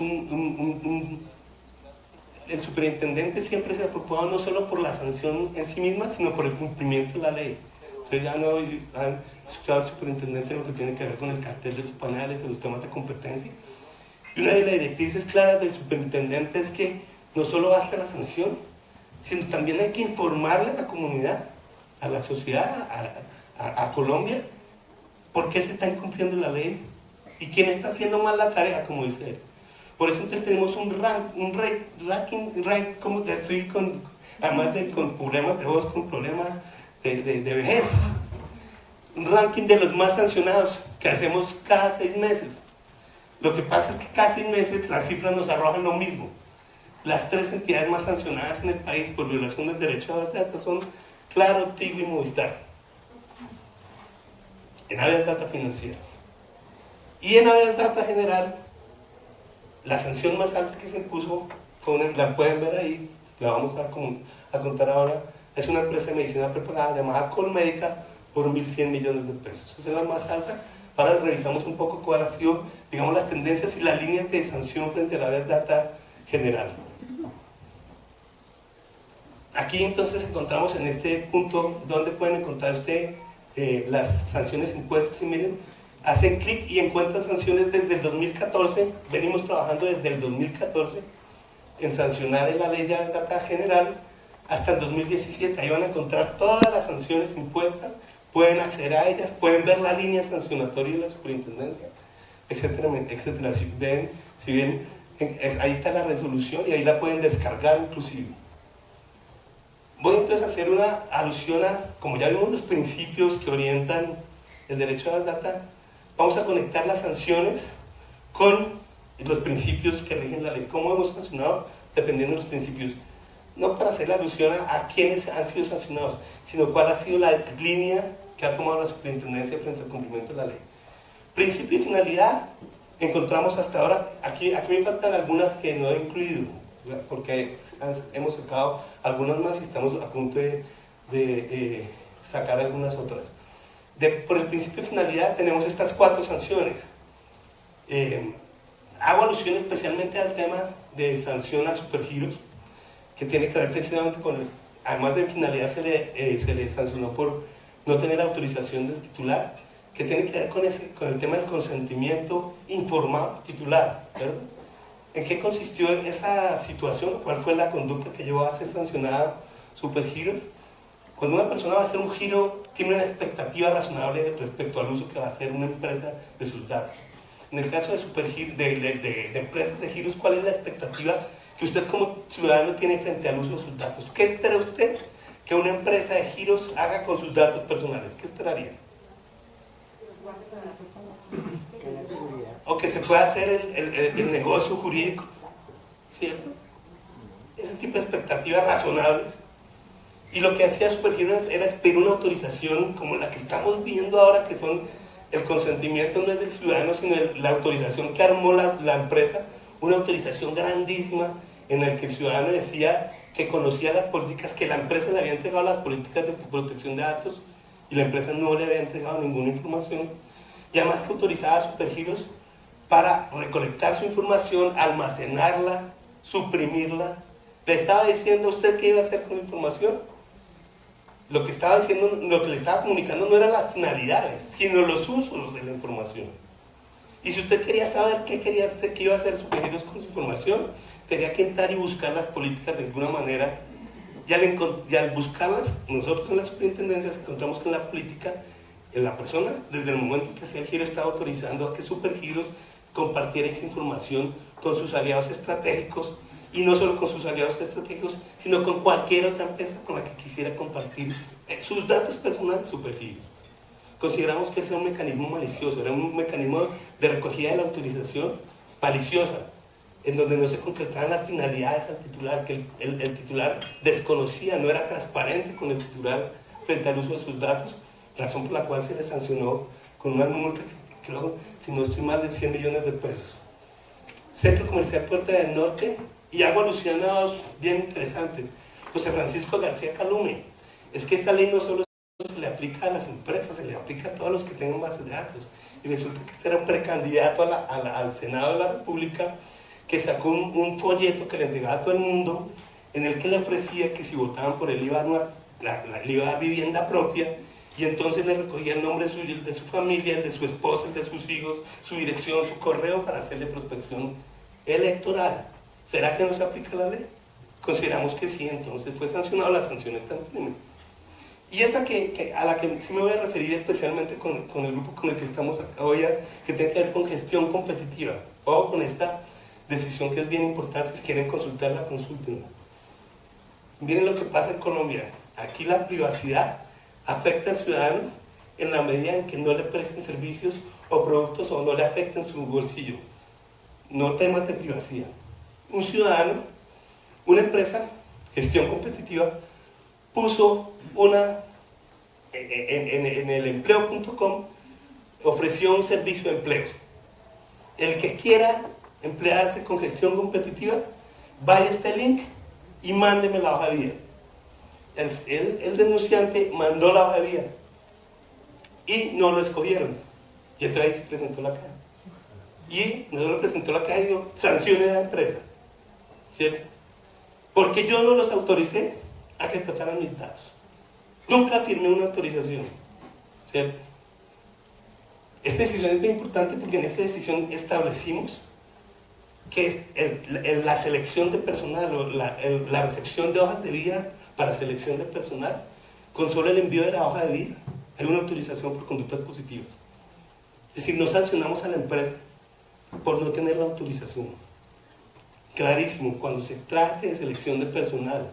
el superintendente siempre se ha preocupado no solo por la sanción en sí misma, sino por el cumplimiento de la ley. Entonces ya no han escuchado al superintendente lo que tiene que ver con el cartel de los panales, de los temas de competencia. Y una de las directrices claras del superintendente es que no solo basta la sanción, sino también hay que informarle a la comunidad, a la sociedad, a Colombia, por qué se está incumpliendo la ley y quién está haciendo mal la tarea, como dice él. Por eso entonces tenemos un ranking, como ya estoy además con problemas de voz, con problemas de vejez, un ranking de los más sancionados que hacemos cada 6 meses. Lo que pasa es que cada 6 meses las cifras nos arrojan lo mismo. Las 3 entidades más sancionadas en el país por violación del derecho a la data son Claro, Tigo y Movistar. En Habeas Data Financiera. Y en Habeas Data General, la sanción más alta que se impuso, la pueden ver ahí, la vamos a contar ahora, es una empresa de medicina preparada llamada Colmédica por 1.100 millones de pesos. Esa es la más alta. Ahora revisamos un poco cuál ha sido, digamos, las tendencias y las líneas de sanción frente a la Habeas Data General. Aquí entonces encontramos en este punto donde pueden encontrar usted las sanciones impuestas y miren, hacen clic y encuentran sanciones desde el 2014, venimos trabajando desde el 2014 en sancionar en la ley de data general hasta el 2017, ahí van a encontrar todas las sanciones impuestas, pueden acceder a ellas, pueden ver la línea sancionatoria de la superintendencia, etcétera, etcétera. Si bien ahí está la resolución y ahí la pueden descargar inclusive. Voy entonces a hacer una alusión a, como ya vimos los principios que orientan el derecho a la data, vamos a conectar las sanciones con los principios que rigen la ley. ¿Cómo hemos sancionado? Dependiendo de los principios. No para hacer la alusión a quiénes han sido sancionados, sino cuál ha sido la línea que ha tomado la superintendencia frente al cumplimiento de la ley. Principio y finalidad, encontramos hasta ahora, aquí me faltan algunas que no he incluido, porque hemos sacado algunas más y estamos a punto de sacar algunas otras. Por el principio de finalidad tenemos estas 4 sanciones. Hago alusión especialmente al tema de sanción a supergiros, que tiene que ver precisamente con, además de finalidad se le sancionó por no tener autorización del titular, que tiene que ver con el tema del consentimiento informado del titular, ¿verdad? ¿En qué consistió esa situación? ¿Cuál fue la conducta que llevó a ser sancionada supergiros? Cuando una persona va a hacer un giro, tiene una expectativa razonable respecto al uso que va a hacer una empresa de sus datos. En el caso de empresas de giros, ¿cuál es la expectativa que usted como ciudadano tiene frente al uso de sus datos? ¿Qué espera usted que una empresa de giros haga con sus datos personales? ¿Qué esperaría? O que se pueda hacer el negocio jurídico, ¿cierto? Ese tipo de expectativas razonables. Y lo que hacía Supergiros era pedir una autorización como la que estamos viendo ahora, que son el consentimiento no es del ciudadano, sino la autorización que armó la empresa, una autorización grandísima en la que el ciudadano decía que conocía las políticas, que la empresa le había entregado las políticas de protección de datos y la empresa no le había entregado ninguna información. Y además que autorizaba a Supergiros para recolectar su información, almacenarla, suprimirla. ¿Le estaba diciendo a usted qué iba a hacer con la información? Lo que le estaba comunicando no eran las finalidades, sino los usos de la información. Y si usted quería saber qué iba a hacer Supergiros con su información, tenía que entrar y buscar las políticas de alguna manera. Y al buscarlas, nosotros en la superintendencia encontramos con la política, en la persona, desde el momento que hacía el giro, estaba autorizando a que Supergiros compartiera esa información con sus aliados estratégicos, y no solo con sus aliados estratégicos, sino con cualquier otra empresa con la que quisiera compartir sus datos personales Supergiros. Consideramos que ese era un mecanismo malicioso, era un mecanismo de recogida de la autorización maliciosa, en donde no se concretaban las finalidades al titular, que el titular desconocía, no era transparente con el titular frente al uso de sus datos, razón por la cual se le sancionó con una multa, creo, si no estoy mal, de 100 millones de pesos. Centro Comercial Puerta del Norte, y hago alusión a dos bien interesantes. José Francisco García Calume, es que esta ley no solo se le aplica a las empresas, se le aplica a todos los que tengan bases de datos. Y resulta que este era un precandidato al Senado de la República que sacó un folleto que le entregaba a todo el mundo, en el que le ofrecía que si votaban por él le iba a dar vivienda propia, y entonces le recogía el nombre suyo, el de su familia, el de su esposa, el de sus hijos, su dirección, su correo, para hacerle prospección electoral. ¿Será que no se aplica la ley? Consideramos que sí, entonces fue sancionado, la sanción está en firme. Y esta a la que sí me voy a referir especialmente con el grupo con el que estamos acá hoy, que tiene que ver con gestión competitiva. Ojo con esta decisión que es bien importante, si quieren consultarla, consúltenla. Miren lo que pasa en Colombia. Aquí la privacidad afecta al ciudadano en la medida en que no le presten servicios o productos o no le afecten su bolsillo. No temas de privacidad. Un ciudadano, una empresa, gestión competitiva, puso en el empleo.com, ofreció un servicio de empleo. El que quiera emplearse con gestión competitiva, vaya a este link y mándeme la hoja de vida. El denunciante mandó la hoja de vida y no lo escogieron. Y entonces ahí se presentó la caja. Y no solo presentó la caja y dijo, sancione a la empresa. ¿Cierto? Porque yo no los autoricé a que trataran mis datos. Nunca firmé una autorización. ¿Cierto? Esta decisión es muy importante porque en esta decisión establecimos que la selección de personal o la recepción de hojas de vida para selección de personal, con solo el envío de la hoja de vida, hay una autorización por conductas positivas. Es decir, no sancionamos a la empresa por no tener la autorización. Clarísimo, cuando se trate de selección de personal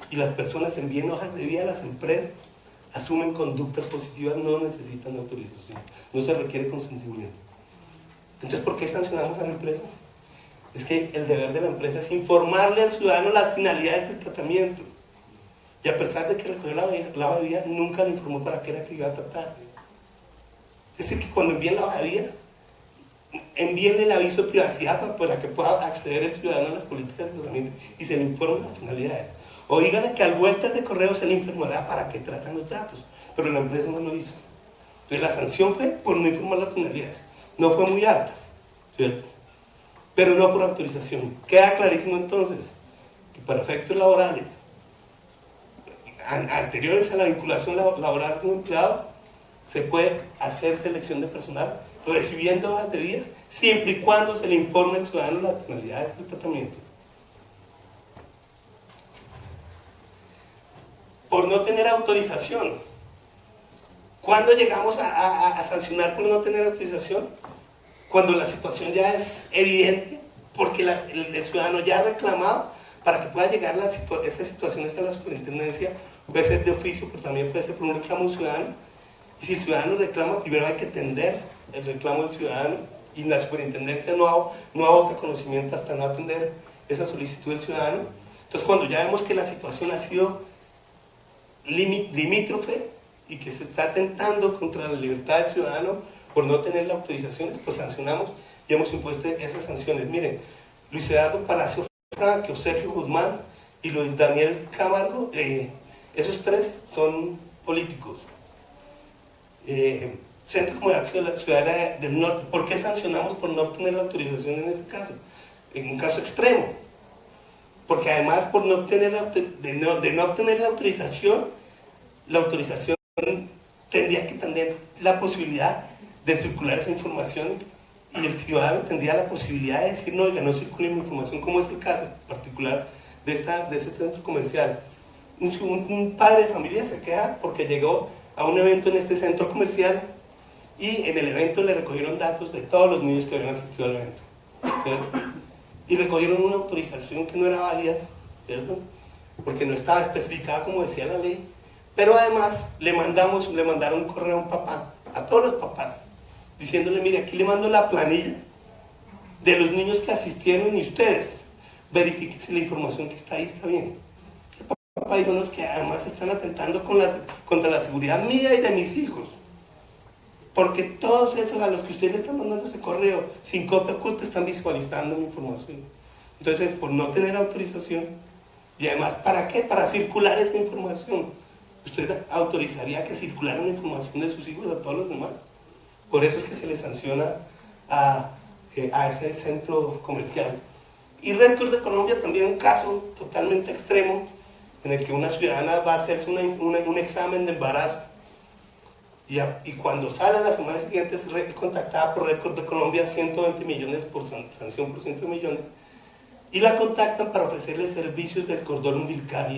y las personas envíen hojas de vida a las empresas, asumen conductas positivas, no necesitan autorización, no se requiere consentimiento. Entonces, ¿por qué sancionamos a la empresa? Es que el deber de la empresa es informarle al ciudadano las finalidades del tratamiento. Y a pesar de que recogió la hoja de vida, nunca le informó para qué era que iba a tratar. Es decir, que cuando envíen la hoja de vida, envíenle el aviso de privacidad para que pueda acceder el ciudadano a las políticas de tratamiento y se le informen las finalidades. O díganle que al vueltas de correo se le informará para qué tratan los datos, pero la empresa no lo hizo. Entonces la sanción fue por no informar las finalidades. No fue muy alta, ¿cierto? Pero no por autorización. Queda clarísimo entonces que para efectos laborales anteriores a la vinculación laboral con un empleado, se puede hacer selección de personal recibiendo hojas de vida, siempre y cuando se le informe al ciudadano las finalidades del tratamiento. Por no tener autorización. ¿Cuándo llegamos a sancionar por no tener autorización? Cuando la situación ya es evidente, porque el ciudadano ya ha reclamado para que pueda llegar estas situaciones a la superintendencia. Puede ser de oficio, pero también puede ser por un reclamo ciudadano. Y si el ciudadano reclama, primero hay que atender el reclamo del ciudadano, y la superintendencia no aboca conocimiento hasta no atender esa solicitud del ciudadano. Entonces, cuando ya vemos que la situación ha sido limítrofe y que se está atentando contra la libertad del ciudadano por no tener la autorización, pues sancionamos y hemos impuesto esas sanciones. Miren, Luis Eduardo Palacio Franco, Sergio Guzmán y Luis Daniel Camargo, esos tres son políticos. Centro Comercial de la Ciudad del Norte, ¿por qué sancionamos por no obtener la autorización en ese caso? En un caso extremo. Porque además por no obtener no obtener la autorización tendría que tener la posibilidad de circular esa información y el ciudadano tendría la posibilidad de decir, no, oiga, no circule mi información, como es el caso particular de ese centro comercial. Un padre de familia se queja porque llegó a un evento en este centro comercial y en el evento le recogieron datos de todos los niños que habían asistido al evento, ¿cierto? Y recogieron una autorización que no era válida, ¿cierto? Porque no estaba especificada como decía la ley, pero además le mandaron un correo a un papá, a todos los papás, diciéndole, mire, aquí le mando la planilla de los niños que asistieron y ustedes verifiquen si la información que está ahí está bien. El papá dijo, no, es que además están atentando contra la seguridad mía y de mis hijos. Porque todos esos a los que usted le está mandando ese correo, sin copia oculta, están visualizando la información. Entonces, por no tener autorización, y además, ¿para qué? Para circular esa información. Usted autorizaría que circulara la información de sus hijos a todos los demás. Por eso es que se le sanciona a ese centro comercial. Y Red de Colombia también un caso totalmente extremo, en el que una ciudadana va a hacerse un examen de embarazo. Y cuando sale a la semana siguiente es contactada por Red de Colombia, 120 millones por sanción por 100 millones, y la contactan para ofrecerle servicios del cordón umbilical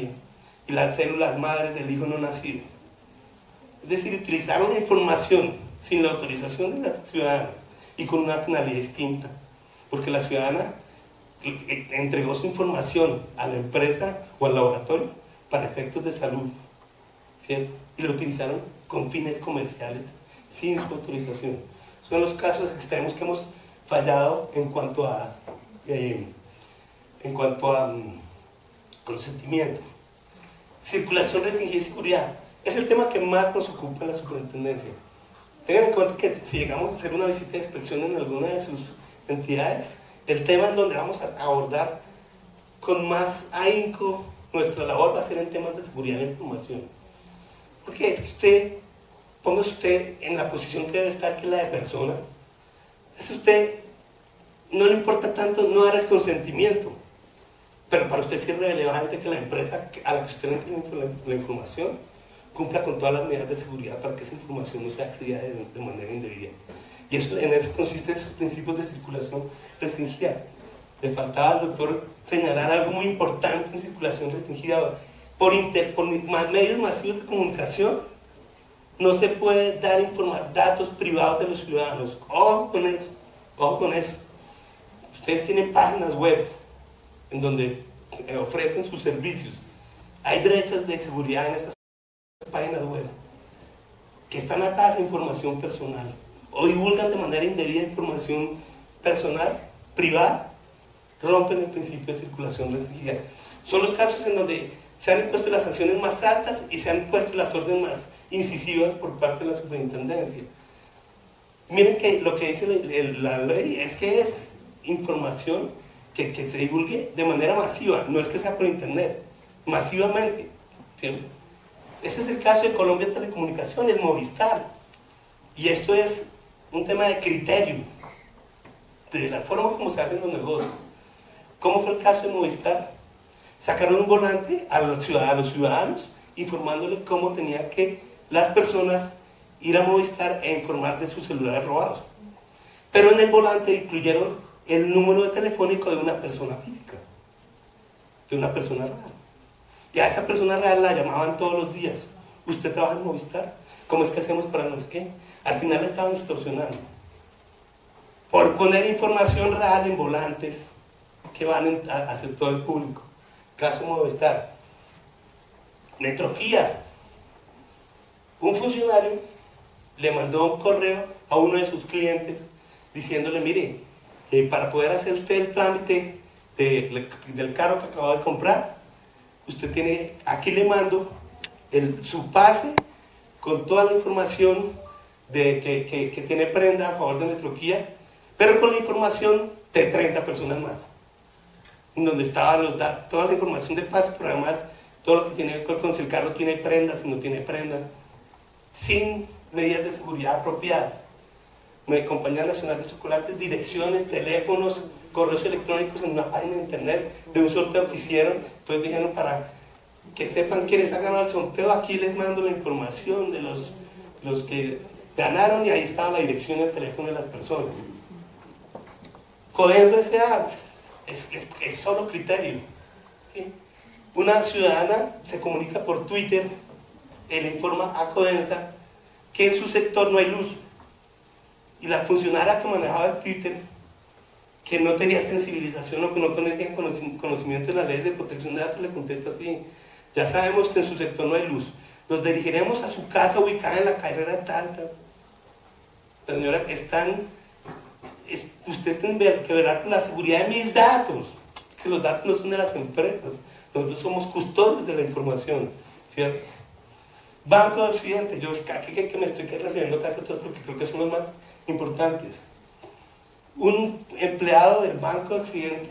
y las células madres del hijo no nacido. Es decir, utilizaron la información sin la autorización de la ciudadana y con una finalidad distinta, porque la ciudadana entregó su información a la empresa o al laboratorio para efectos de salud, ¿cierto? Y lo utilizaron con fines comerciales sin su autorización. Son los casos extremos que hemos fallado en cuanto a consentimiento. Circulación restringida y seguridad es el tema que más nos ocupa en la superintendencia. Tengan en cuenta que si llegamos a hacer una visita de inspección en alguna de sus entidades, el tema en donde vamos a abordar con más ahínco nuestra labor va a ser en temas de seguridad de la información. Porque es que póngase usted en la posición que debe estar, que es la de persona. Es usted, no le importa tanto no dar el consentimiento, pero para usted sí es relevante que la empresa a la que usted le entrega la información cumpla con todas las medidas de seguridad para que esa información no sea accedida de manera indebida. Y eso, en eso consiste esos principios de circulación restringida. Le faltaba al doctor señalar algo muy importante en circulación restringida. Por medios masivos de comunicación no se puede dar datos privados de los ciudadanos. Ojo con eso, ojo con eso. Ustedes tienen páginas web en donde ofrecen sus servicios. Hay brechas de seguridad en esas páginas web que están atadas a información personal o divulgan de manera indebida información personal, privada, rompen el principio de circulación restringida. Son los casos en donde se han impuesto las sanciones más altas y se han impuesto las órdenes más incisivas por parte de la superintendencia. Miren que lo que dice la ley es que es información que se divulgue de manera masiva, no es que sea por internet, masivamente, ¿sí? Este es el caso de Colombia Telecomunicaciones, Movistar, y esto es un tema de criterio, de la forma como se hacen los negocios. ¿Cómo fue el caso de Movistar? Sacaron un volante a los ciudadanos informándole cómo tenían que las personas ir a Movistar e informar de sus celulares robados. Pero en el volante incluyeron el número de telefónico de una persona física, de una persona real. Y a esa persona real la llamaban todos los días. ¿Usted trabaja en Movistar? ¿Cómo es que hacemos para no sé qué? Al final estaban extorsionando por poner información real en volantes que van a hacer todo el público. Caso Movistar. Metroquía. Un funcionario le mandó un correo a uno de sus clientes diciéndole, mire, para poder hacer usted el trámite del carro que acaba de comprar, usted tiene, aquí le mando su pase con toda la información que tiene prenda a favor de Metroquía, pero con la información de 30 personas más, en donde estaba toda la información del pase, pero además todo lo que tiene que ver con si el carro tiene prenda, si no tiene prenda, sin medidas de seguridad apropiadas. Compañía Nacional de Chocolates, direcciones, teléfonos, correos electrónicos en una página de internet de un sorteo que hicieron. Entonces dijeron, para que sepan quiénes han ganado el sorteo, aquí les mando la información de los que ganaron, y ahí estaba la dirección y el teléfono de las personas. Codensa S.A. es solo criterio, ¿sí? Una ciudadana se comunica por Twitter, le informa a Codensa que en su sector no hay luz, y la funcionaria que manejaba el Twitter, que no tenía sensibilización o que no tenía conocimiento de las leyes de protección de datos, le contesta así: ya sabemos que en su sector no hay luz, nos dirigiremos a su casa ubicada en la carrera tal. La señora, usted tiene que ver con la seguridad de mis datos, que los datos no son de las empresas, nosotros somos custodios de la información, ¿cierto? Banco de Occidente, yo aquí que me estoy refiriendo casi a todos porque creo que son los más importantes. Un empleado del Banco de Occidente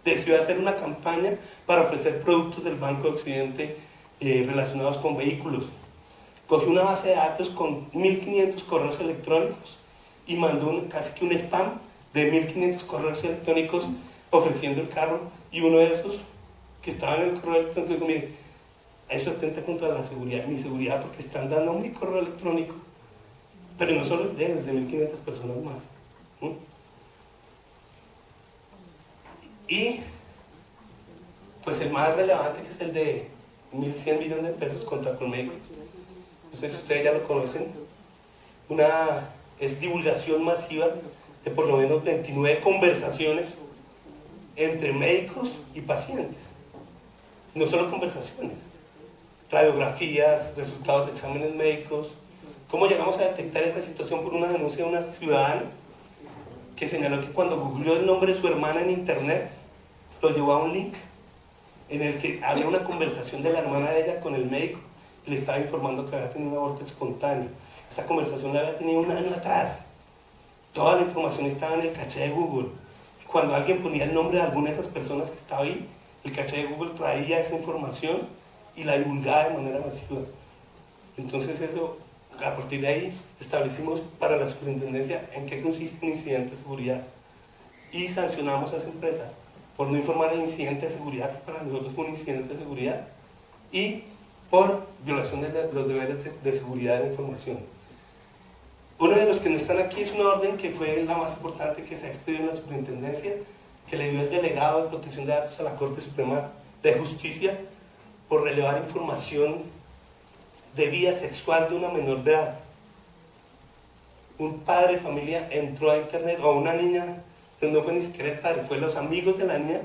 decidió hacer una campaña para ofrecer productos del Banco de Occidente relacionados con vehículos. Cogió una base de datos con 1500 correos electrónicos y mandó casi que un spam de 1500 correos electrónicos ofreciendo el carro, y uno de esos que estaba en el correo electrónico dijo: mire, eso atenta contra la seguridad, mi seguridad, porque están dando mi correo electrónico, pero no solo el de 1500 personas más. Y pues el más relevante, que es el de 1.100 millones de pesos contra Colmex. No sé si ustedes ya lo conocen. Es divulgación masiva de por lo menos 29 conversaciones entre médicos y pacientes. No solo conversaciones, radiografías, resultados de exámenes médicos. ¿Cómo llegamos a detectar esta situación? Por una denuncia de una ciudadana que señaló que cuando googleó el nombre de su hermana en internet, lo llevó a un link en el que había una conversación de la hermana de ella con el médico, y le estaba informando que había tenido un aborto espontáneo. Esa conversación la había tenido un año atrás. Toda la información estaba en el caché de Google. Cuando alguien ponía el nombre de alguna de esas personas que estaba ahí, el caché de Google traía esa información y la divulgaba de manera masiva. Entonces eso, a partir de ahí, establecimos para la superintendencia en qué consiste un incidente de seguridad y sancionamos a esa empresa por no informar el incidente de seguridad, que para nosotros fue un incidente de seguridad, y por violación de los deberes de seguridad de la información. Uno de los que no están aquí es una orden que fue la más importante que se ha expedido en la superintendencia, que le dio el delegado de protección de datos a la Corte Suprema de Justicia por relevar información de vida sexual de una menor de edad. Un padre de familia entró a internet, o una niña, no fue ni siquiera el padre, fue los amigos de la niña,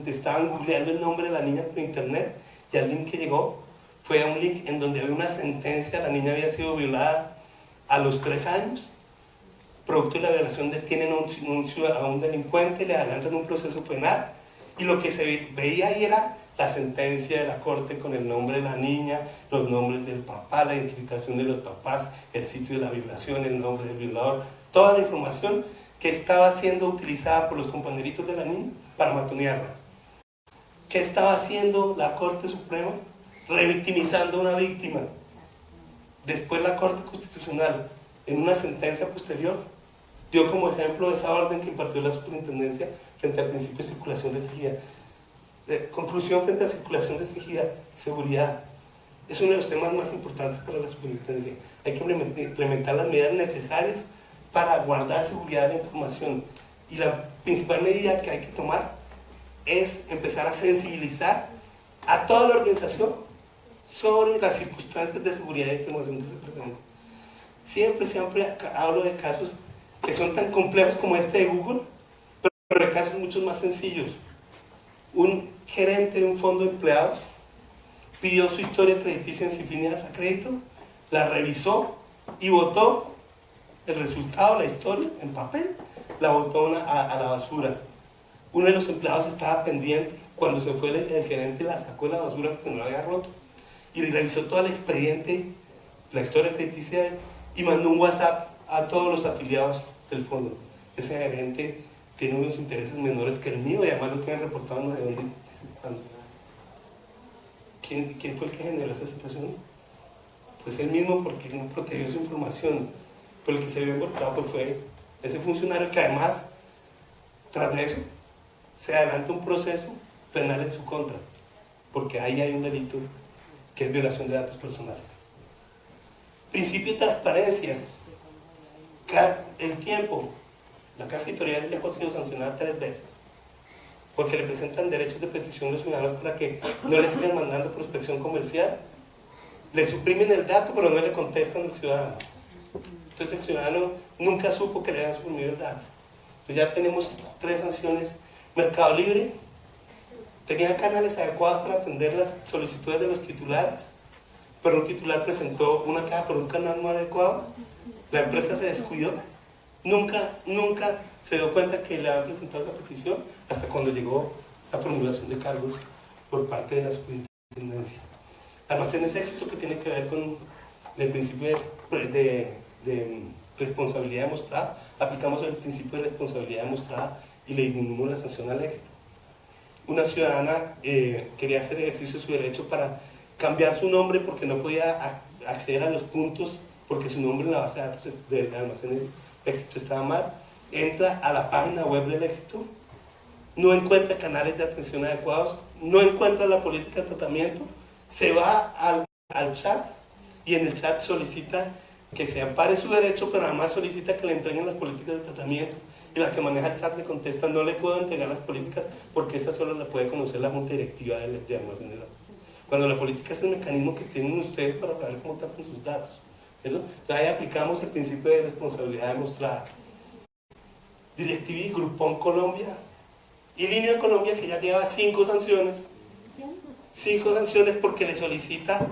estaban googleando el nombre de la niña por internet, y el link que llegó fue a un link en donde había una sentencia. La niña había sido violada a los 3 años, producto de la violación detienen a un delincuente, le adelantan un proceso penal, y lo que se veía ahí era la sentencia de la corte con el nombre de la niña, los nombres del papá, la identificación de los papás, el sitio de la violación, el nombre del violador, toda la información que estaba siendo utilizada por los compañeritos de la niña para matonearla. ¿Qué estaba haciendo la Corte Suprema? Revictimizando a una víctima. Después la Corte Constitucional, en una sentencia posterior, dio como ejemplo esa orden que impartió la superintendencia frente al principio de circulación restringida. Conclusión frente a circulación restringida, seguridad. Es uno de los temas más importantes para la superintendencia. Hay que implementar las medidas necesarias para guardar seguridad de la información. Y la principal medida que hay que tomar es empezar a sensibilizar a toda la organización sobre las circunstancias de seguridad de información que se presentan. Siempre hablo de casos que son tan complejos como este de Google, pero de casos mucho más sencillos. Un gerente de un fondo de empleados pidió su historia crediticia en sin fines de crédito, la revisó y votó el resultado, la historia, en papel, la botó a la basura. Uno de los empleados estaba pendiente, cuando se fue el gerente la sacó de la basura porque no la había roto, y revisó todo el expediente, la historia crediticia, y mandó un WhatsApp a todos los afiliados del fondo. Ese gerente tiene unos intereses menores que el mío, y además lo tienen reportado no de dónde. ¿Quién fue el que generó esa situación? Pues él mismo, porque no protegió su información. Pero el que se vio involucrado pues fue ese funcionario, que además, tras de eso, se adelanta un proceso penal en su contra, porque ahí hay un delito que es violación de datos personales. Principio de transparencia. El tiempo, la Casa Editorial del Tiempo ha sido sancionada 3 veces, porque le presentan derechos de petición a los ciudadanos para que no les sigan mandando prospección comercial, le suprimen el dato pero no le contestan al ciudadano. Entonces el ciudadano nunca supo que le habían suprimido el dato. Entonces ya tenemos 3 sanciones. Mercado Libre tenía canales adecuados para atender las solicitudes de los titulares, pero un titular presentó una queja por un canal no adecuado, la empresa se descuidó, nunca se dio cuenta que le habían presentado esa petición hasta cuando llegó la formulación de cargos por parte de la superintendencia. Almacenes Éxito, que tiene que ver con el principio de responsabilidad demostrada. Aplicamos el principio de responsabilidad demostrada y le disminuimos la sanción al éxito. Una ciudadana quería hacer ejercicio de su derecho para cambiar su nombre porque no podía acceder a los puntos porque su nombre en la base de datos del almacén Éxito estaba mal. Entra a la página web del Éxito, no encuentra canales de atención adecuados, no encuentra la política de tratamiento, se va al chat y en el chat solicita que se ampare su derecho, pero además solicita que le entreguen las políticas de tratamiento. Y la que maneja el chat le contesta: no le puedo entregar las políticas porque esa solo la puede conocer la junta directiva de almacén de datos. Cuando la política es el mecanismo que tienen ustedes para saber cómo tratan sus datos, ¿cierto? Ahí aplicamos el principio de responsabilidad demostrada. DirecTV, Groupon Colombia y Línea Colombia, que ya lleva 5 sanciones. 5 sanciones porque le solicita,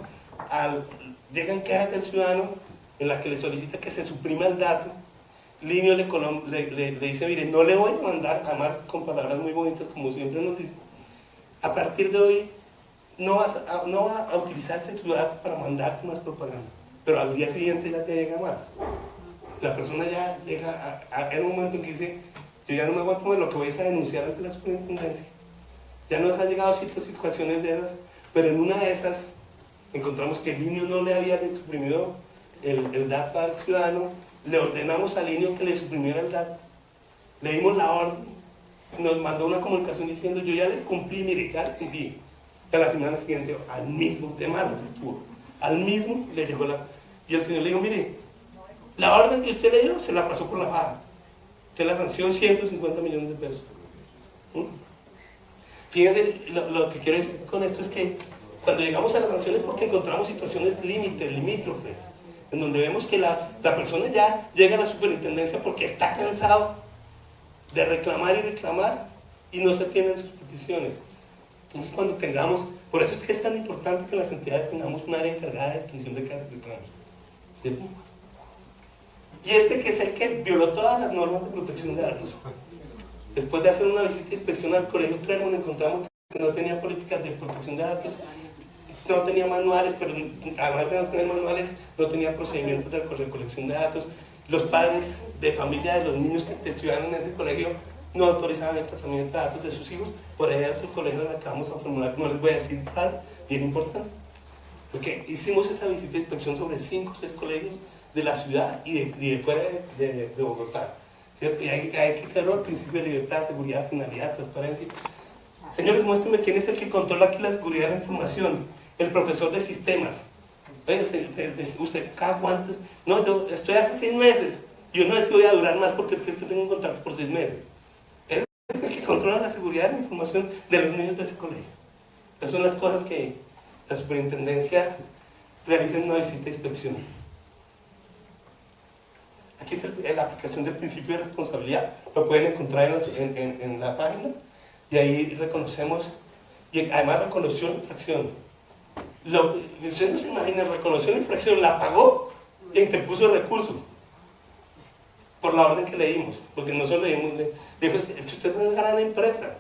llegan quejas del ciudadano en la que le solicita que se suprima el dato. Linio le dice: mire, no le voy a mandar, además con palabras muy bonitas como siempre nos dice, a partir de hoy no va a utilizar este dato para mandarte más propaganda, pero al día siguiente ya te llega más. La persona ya llega a un momento en que dice: yo ya no me aguanto más, lo que voy a denunciar ante la superintendencia. Ya nos han llegado situaciones de esas, pero en una de esas encontramos que el Linio no le había suprimido el dato al ciudadano. Le ordenamos al Linio que le suprimiera el dato, le dimos la orden, nos mandó una comunicación diciendo: yo ya le cumplí, mire, ya le cumplí. Y a la semana siguiente, al mismo tema, al mismo le llegó y el señor le dijo: mire, la orden que usted le dio se la pasó por la faja, usted la sanción 150 millones de pesos. Fíjense, lo que quiero decir con esto es que cuando llegamos a las sanciones es porque encontramos situaciones limítrofes, en donde vemos que la persona ya llega a la superintendencia porque está cansado de reclamar y no se atienden sus peticiones. Entonces, cuando tengamos, por eso es que es tan importante que en las entidades tengamos un área encargada de atención de casos de reclamos, ¿cierto? Y que es el que violó todas las normas de protección de datos. Después de hacer una visita de inspección al colegio Tremont, encontramos que no tenía políticas de protección de datos, no tenía manuales, pero además de no tener manuales, no tenía procedimientos de recolección de datos. Los padres de familia de los niños que estudiaban en ese colegio no autorizaban el tratamiento de datos de sus hijos. Por ahí hay otro colegio en el que vamos a formular, no les voy a decir tal, bien importante. Porque hicimos esa visita de inspección sobre 5 o 6 colegios de la ciudad y de fuera de Bogotá, ¿cierto? Y hay que quedar el principio de libertad, seguridad, finalidad, transparencia. Señores, muéstrenme quién es el que controla aquí la seguridad de la información. El profesor de sistemas. Usted, ¿cada cuántos? No, yo estoy hace 6 meses. Yo no sé si voy a durar más porque tengo un contrato por 6 meses. Ese es el que controla la seguridad de la información de los niños de ese colegio. Esas son las cosas que la superintendencia realiza en una visita de inspección. Aquí está la aplicación del principio de responsabilidad. Lo pueden encontrar en la página y ahí reconocemos, y además reconoció la infracción. Ustedes no se imaginan, reconoció la infracción, la pagó e interpuso el recurso por la orden que le dimos, porque nosotros le dimos, dijo: usted es una gran empresa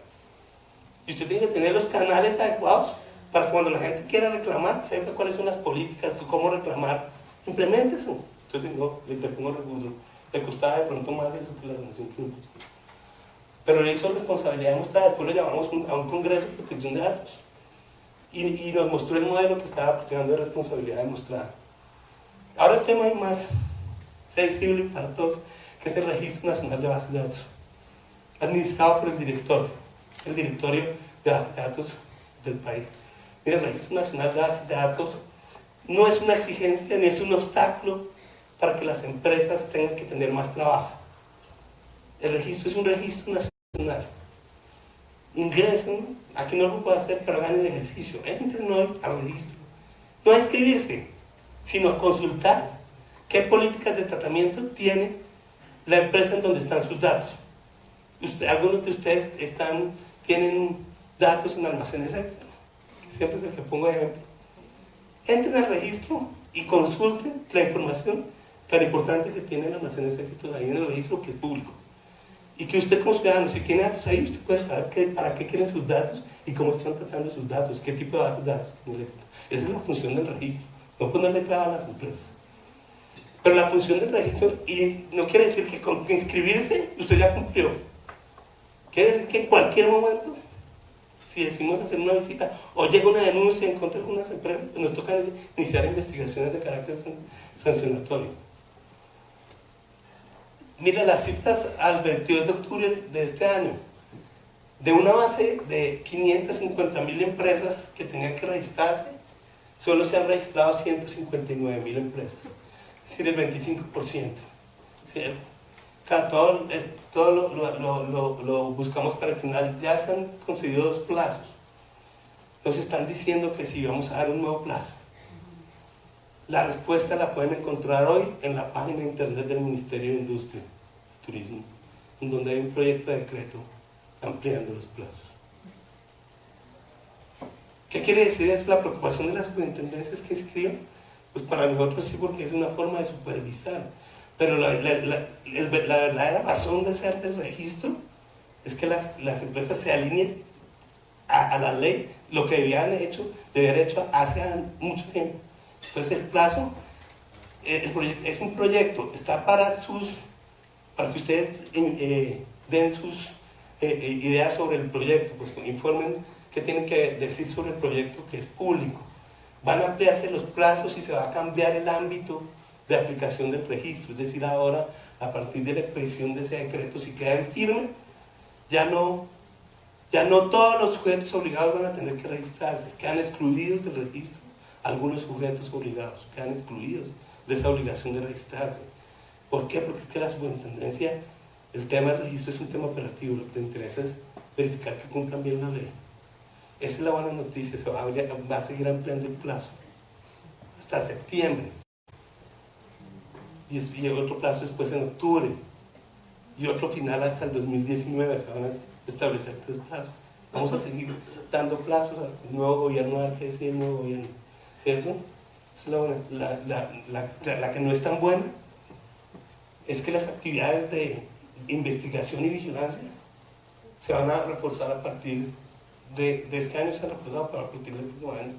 y usted tiene que tener los canales adecuados para cuando la gente quiera reclamar, sepa cuáles son las políticas, cómo reclamar, implemente eso. Entonces no, le interpongo el recurso, le costaba de pronto más eso que la sanción que impuso. Pero le hizo responsabilidad demostrada. Después lo llamamos a un congreso de protección de datos y nos mostró el modelo que estaba aplicando de responsabilidad demostrada. Ahora el tema más sensible para todos, que es el Registro Nacional de Bases de Datos, administrado por el directorio de bases de datos del país. Mira, el Registro Nacional de Bases de Datos no es una exigencia ni es un obstáculo para que las empresas tengan que tener más trabajo. El registro es un registro nacional. Ingresen, aquí no lo puedo hacer, pero hagan el ejercicio. Entren hoy al registro. No a inscribirse, sino a consultar qué políticas de tratamiento tiene la empresa en donde están sus datos. Algunos de ustedes tienen datos en almacenes Éxito, que siempre es el que pongo de ejemplo. Entren al registro y consulten la información tan importante que tiene el almacenes Éxito ahí en el registro, que es público. Y que usted como ciudadano, si tiene datos ahí, usted puede saber para qué quieren sus datos y cómo están tratando sus datos, qué tipo de bases de datos tiene el éxito. Esa es la función del registro, no ponerle traba a las empresas. Pero la función del registro, y no quiere decir que con inscribirse usted ya cumplió. Quiere decir que en cualquier momento, si decimos hacer una visita o llega una denuncia en contra de algunas empresas, pues nos toca iniciar investigaciones de carácter sancionatorio. Mira las cifras al 22 de octubre de este año. De una base de 550.000 empresas que tenían que registrarse, solo se han registrado 159.000 empresas. Es decir, el 25%. ¿Cierto? Claro, todo lo buscamos para el final. Ya se han concedido 2 plazos. Nos están diciendo que si vamos a dar un nuevo plazo. La respuesta la pueden encontrar hoy en la página de internet del Ministerio de Industria y Turismo, en donde hay un proyecto de decreto ampliando los plazos. ¿Qué quiere decir eso? La preocupación de las superintendencias que escriben, pues para nosotros sí, porque es una forma de supervisar, pero la verdadera razón de ser del registro es que las empresas se alineen a la ley, lo que de haber hecho hace mucho tiempo. Entonces el plazo, es un proyecto, está para que ustedes den sus ideas sobre el proyecto, pues informen qué tienen que decir sobre el proyecto, que es público. Van a ampliarse los plazos y se va a cambiar el ámbito de aplicación del registro, es decir, ahora a partir de la expedición de ese decreto, si queda en firme, ya no todos los sujetos obligados van a tener que registrarse, quedan excluidos del registro. Algunos sujetos obligados quedan excluidos de esa obligación de registrarse. ¿Por qué? Porque es que la superintendencia, el tema del registro es un tema operativo, lo que le interesa es verificar que cumplan bien la ley. Esa es la buena noticia, se va a seguir ampliando el plazo hasta septiembre. Y otro plazo después en octubre. Y otro final hasta el 2019, se van a establecer 3 plazos. Vamos a seguir dando plazos hasta el nuevo gobierno, a ver qué decide el nuevo gobierno. ¿Cierto? Es la que no es tan buena es que las actividades de investigación y vigilancia se van a reforzar a partir de este año, se han reforzado para partir del próximo año.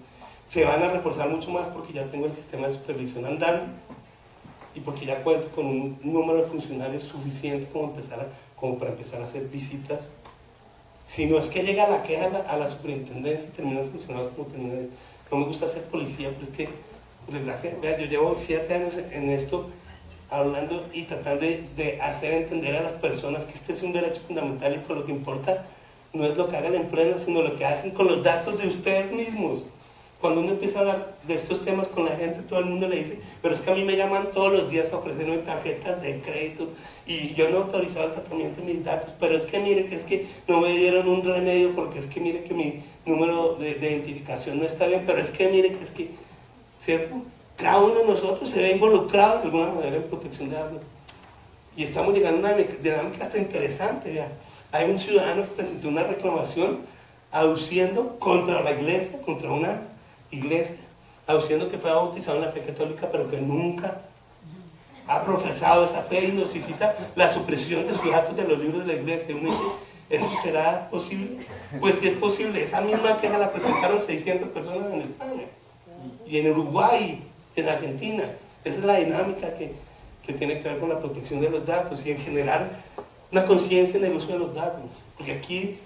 Se van a reforzar mucho más porque ya tengo el sistema de supervisión andando y porque ya cuento con un número de funcionarios suficiente como para empezar a hacer visitas. Si no es que llega la queja a la superintendencia y termina sancionado como termina. No me gusta ser policía, pero es que, por desgracia, yo llevo 7 años en esto, hablando y tratando de hacer entender a las personas que este es un derecho fundamental y que lo que importa no es lo que haga la empresa, sino lo que hacen con los datos de ustedes mismos. Cuando uno empieza a hablar de estos temas con la gente, todo el mundo le dice, pero es que a mí me llaman todos los días a ofrecerme tarjetas de crédito y yo no he autorizado el tratamiento de mis datos, pero es que mire que es que no me dieron un remedio porque es que mire que mi número de identificación no está bien, pero es que mire que es que, ¿cierto? Cada uno de nosotros se ve involucrado de alguna manera en protección de datos. Y estamos llegando a una dinámica hasta interesante, ¿vea? Hay un ciudadano que presentó una reclamación aduciendo contra la iglesia, contra una iglesia, aduciendo que fue bautizado en la fe católica, pero que nunca ha profesado esa fe y necesita la supresión de sus datos de los libros de la iglesia. Uno dice, ¿eso será posible? Pues si es posible, esa misma queja la presentaron 600 personas en España, y en Uruguay, en Argentina. Esa es la dinámica que tiene que ver con la protección de los datos y en generar una conciencia en el uso de los datos. Porque aquí,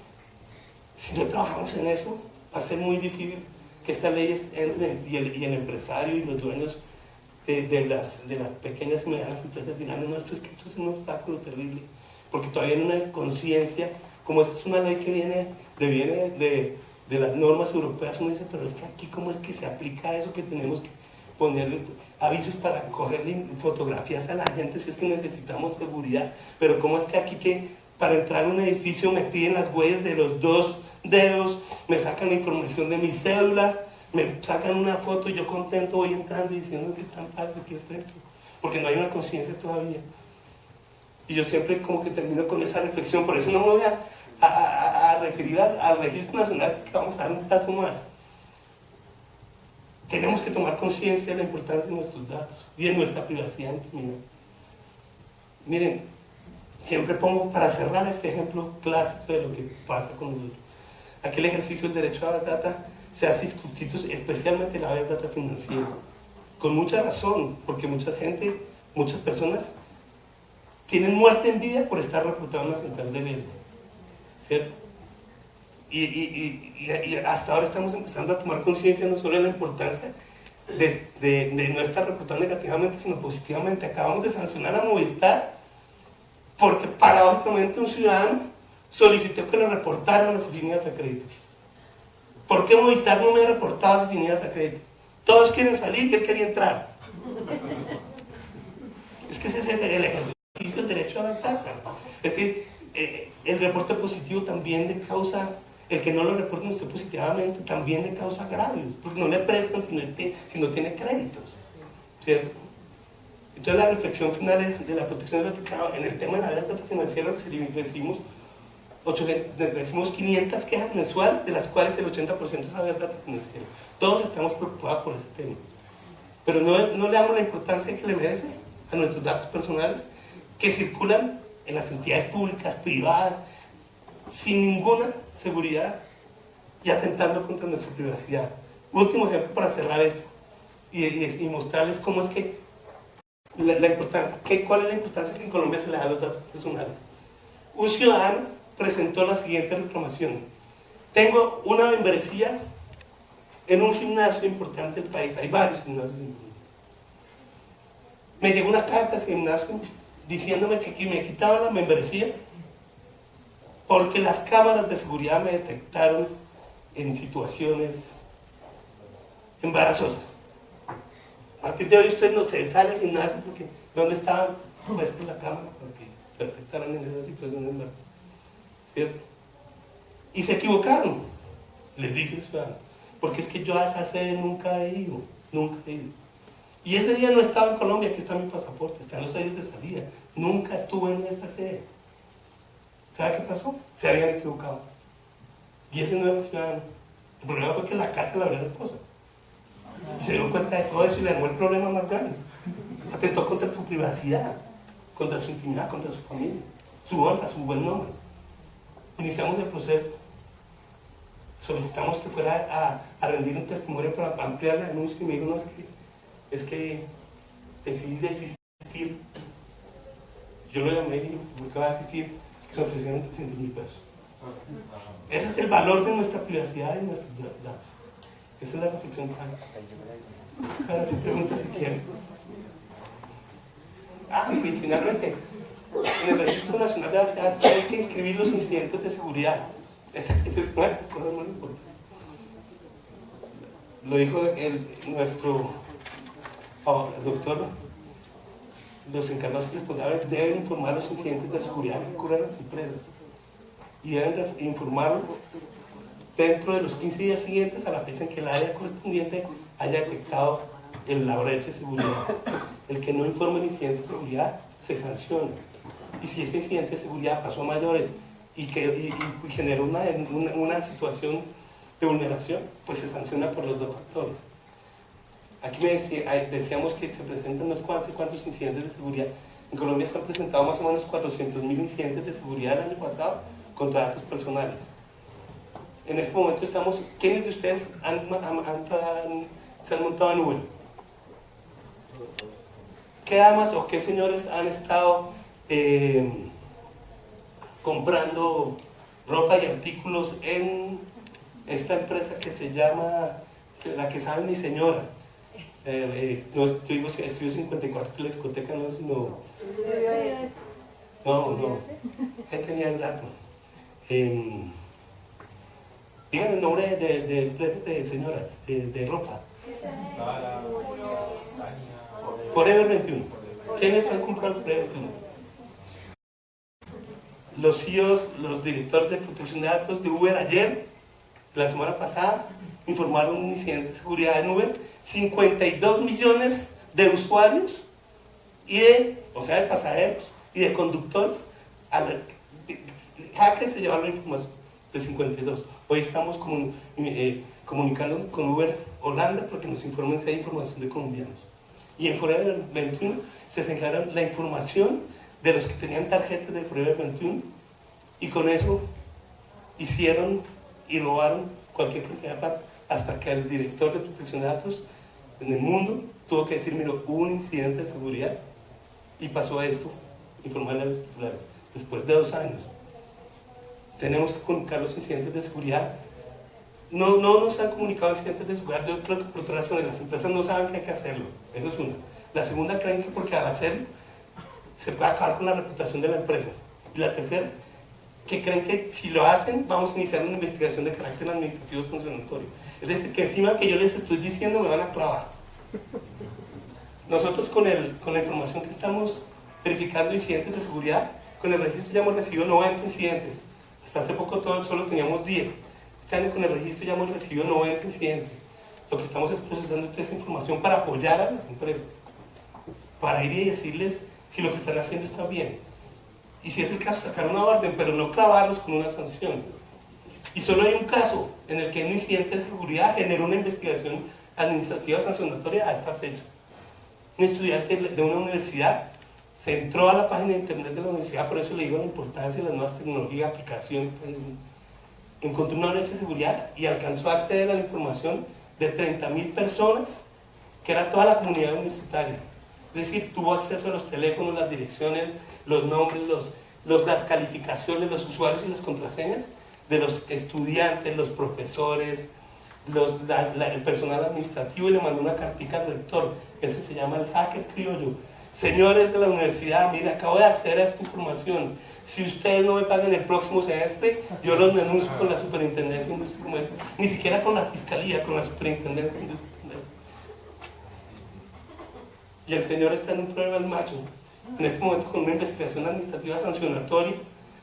si no trabajamos en eso, va a ser muy difícil que estas leyes entren y el empresario y los dueños de las pequeñas y medianas empresas dirán, no, esto es un obstáculo terrible, porque todavía no hay una conciencia, como esta es una ley que viene de las normas europeas, uno dice, pero es que aquí cómo es que se aplica eso, que tenemos que ponerle avisos para cogerle fotografías a la gente si es que necesitamos seguridad, pero cómo es que aquí que para entrar a un edificio me piden las huellas de los 2 dedos, me sacan la información de mi cédula, me sacan una foto y yo contento voy entrando y diciendo que es tan fácil que es esto, porque no hay una conciencia todavía. Y yo siempre como que termino con esa reflexión, por eso no me voy a referir al Registro Nacional, que vamos a dar un paso más. Tenemos que tomar conciencia de la importancia de nuestros datos y de nuestra privacidad e intimidad. Miren, Siempre pongo, para cerrar este ejemplo clásico de lo que pasa con aquel ejercicio del derecho a la data, se ha circunscrito especialmente la data financiera, con mucha razón, porque muchas personas tienen muerte en vida por estar reportados en la central de riesgo, ¿cierto? Y hasta ahora estamos empezando a tomar conciencia no solo de la importancia de no estar reportando negativamente, sino positivamente. Acabamos de sancionar a Movistar porque paradójicamente un ciudadano solicitó que le reportaran a su línea de crédito. ¿Por qué Movistar no me ha reportado a su línea de crédito? Todos quieren salir y él quería entrar. Es que ese es el ejercicio del derecho a la data. Es que el reporte positivo también le causa, el que no lo reporte usted positivamente también le causa agravios, porque no le prestan si no tiene créditos, ¿cierto? Entonces la reflexión final es de la protección del data en el tema de la data financiera. Recibimos 500 quejas mensuales, de las cuales el 80% es la data financiera. Todos estamos preocupados por este tema, pero no le damos la importancia que le merece a nuestros datos personales que circulan en las entidades públicas, privadas, sin ninguna seguridad y atentando contra nuestra privacidad. Último ejemplo para cerrar esto y mostrarles cómo es que cuál es la importancia que en Colombia se le da a los datos personales. Un ciudadano presentó la siguiente reclamación: tengo una membresía en un gimnasio importante del país, hay varios gimnasios. Me llegó una carta a ese gimnasio diciéndome que me quitaban la membresía porque las cámaras de seguridad me detectaron en situaciones embarazosas. A partir de hoy usted no se sale del gimnasio porque ¿dónde estaba puesta la cámara? Porque lo detectaron en esas situaciones embarazosas, ¿cierto? Y se equivocaron, les dice el ciudadano, porque es que yo a esa sede nunca he ido. Y ese día no estaba en Colombia, aquí está mi pasaporte, están los sellos de salida, nunca estuve en esa sede. ¿Sabe qué pasó? Se habían equivocado. Y ese no era el ciudadano. El problema fue que la carta la abrió la esposa. Y se dio cuenta de todo eso y le armó el problema más grande. Atentó contra su privacidad, contra su intimidad, contra su familia, su honra, su buen nombre. Iniciamos el proceso. Solicitamos que fuera a rendir un testimonio para ampliar la denuncia y me dijo, no, es que decidí desistir. Yo lo llamé y dije, ¿por qué va a desistir? Es que me ofrecieron 300.000 pesos. Ese es el valor de nuestra privacidad y nuestros datos. Esa es la reflexión que hago. Ahora si preguntas si quieren. Y finalmente, en el Registro Nacional de Base de Datos hay que inscribir los incidentes de seguridad. Esa es una de las cosas más importantes. Lo dijo nuestro doctor: los encargados responsables deben informar los incidentes de seguridad que ocurren en las empresas y deben informarlo dentro de los 15 días siguientes a la fecha en que el área correspondiente haya detectado la brecha de seguridad. El que no informe el incidente de seguridad se sanciona, y si ese incidente de seguridad pasó a mayores y generó una situación de vulneración, pues se sanciona por los dos factores. Aquí decíamos que se presentan no sé cuántos incidentes de seguridad. En Colombia se han presentado más o menos 400.000 incidentes de seguridad el año pasado contra datos personales. En este momento ¿quiénes de ustedes se han montado en Uber? ¿Qué damas o qué señores han estado comprando ropa y artículos en esta empresa que se llama, la que sabe mi señora? No, Estudio 54, que la discoteca no es, no. Él tenía el dato. Díganme el nombre de empresas de señoras, de ropa. Forever 21. ¿Quiénes han comprado Forever 21? Los CEOs, los directores de protección de datos de Uber ayer, la semana pasada, informaron un incidente de seguridad en Uber. 52 millones de usuarios o sea, de pasajeros y de conductores. Hackers se llevaron la información de 52. Hoy estamos comunicando con Uber Holanda porque nos informen si hay información de colombianos. Y en Forever 21 se declara la información de los que tenían tarjetas de Forever 21, y con eso hicieron y robaron cualquier cantidad de plata, hasta que el director de protección de datos en el mundo tuvo que decir, mira, hubo un incidente de seguridad y pasó esto, informarle a los titulares, después de 2 años. Tenemos que comunicar los incidentes de seguridad. No nos han comunicado incidentes de seguridad, yo creo que por otras razones, las empresas no saben que hay que hacerlo, eso es una. La segunda, creen que porque al hacerlo se puede acabar con la reputación de la empresa. Y la tercera, que creen que si lo hacen, vamos a iniciar una investigación de carácter administrativo sancionatorio. Es decir, que encima que yo les estoy diciendo me van a clavar. Nosotros con la información que estamos verificando incidentes de seguridad, con el registro ya hemos recibido 90 incidentes. Hasta hace poco solo teníamos 10. Este año con el registro ya hemos recibido 90 incidentes. Lo que estamos es procesando toda esa información para apoyar a las empresas, para ir y decirles si lo que están haciendo está bien. Y si es el caso, sacar una orden, pero no clavarlos con una sanción. Y solo hay un caso en el que un incidente de seguridad generó una investigación administrativa sancionatoria a esta fecha. Un estudiante de una universidad se entró a la página de internet de la universidad, por eso le digo la importancia de las nuevas tecnologías, aplicaciones. Encontró una brecha de seguridad y alcanzó a acceder a la información de 30.000 personas, que era toda la comunidad universitaria. Es decir, tuvo acceso a los teléfonos, las direcciones, los nombres, las calificaciones, los usuarios y las contraseñas de los estudiantes, los profesores, el personal administrativo, y le mandó una cartica al rector. Ese se llama el hacker criollo. Señores de la universidad, mire, acabo de acceder a esta información. Si ustedes no me pagan el próximo semestre, yo los denuncio con la Superintendencia de Industria y Comercio. Ni siquiera con la Fiscalía, con la Superintendencia de Industria y Comercio. Y el señor está en un problema del macho. En este momento con una investigación administrativa sancionatoria,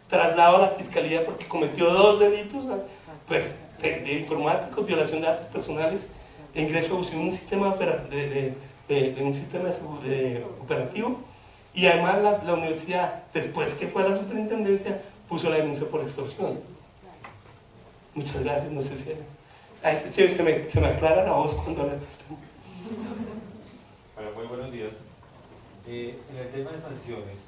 traslado a la Fiscalía porque cometió 2 delitos, pues, de informáticos, violación de datos personales, e ingreso abusivo en un sistema operativo, y además la universidad, después que fue a la superintendencia, puso la denuncia por extorsión. Muchas gracias, no sé si se me aclara la voz cuando hablas de esto. Hola, muy buenos días. En el tema de sanciones,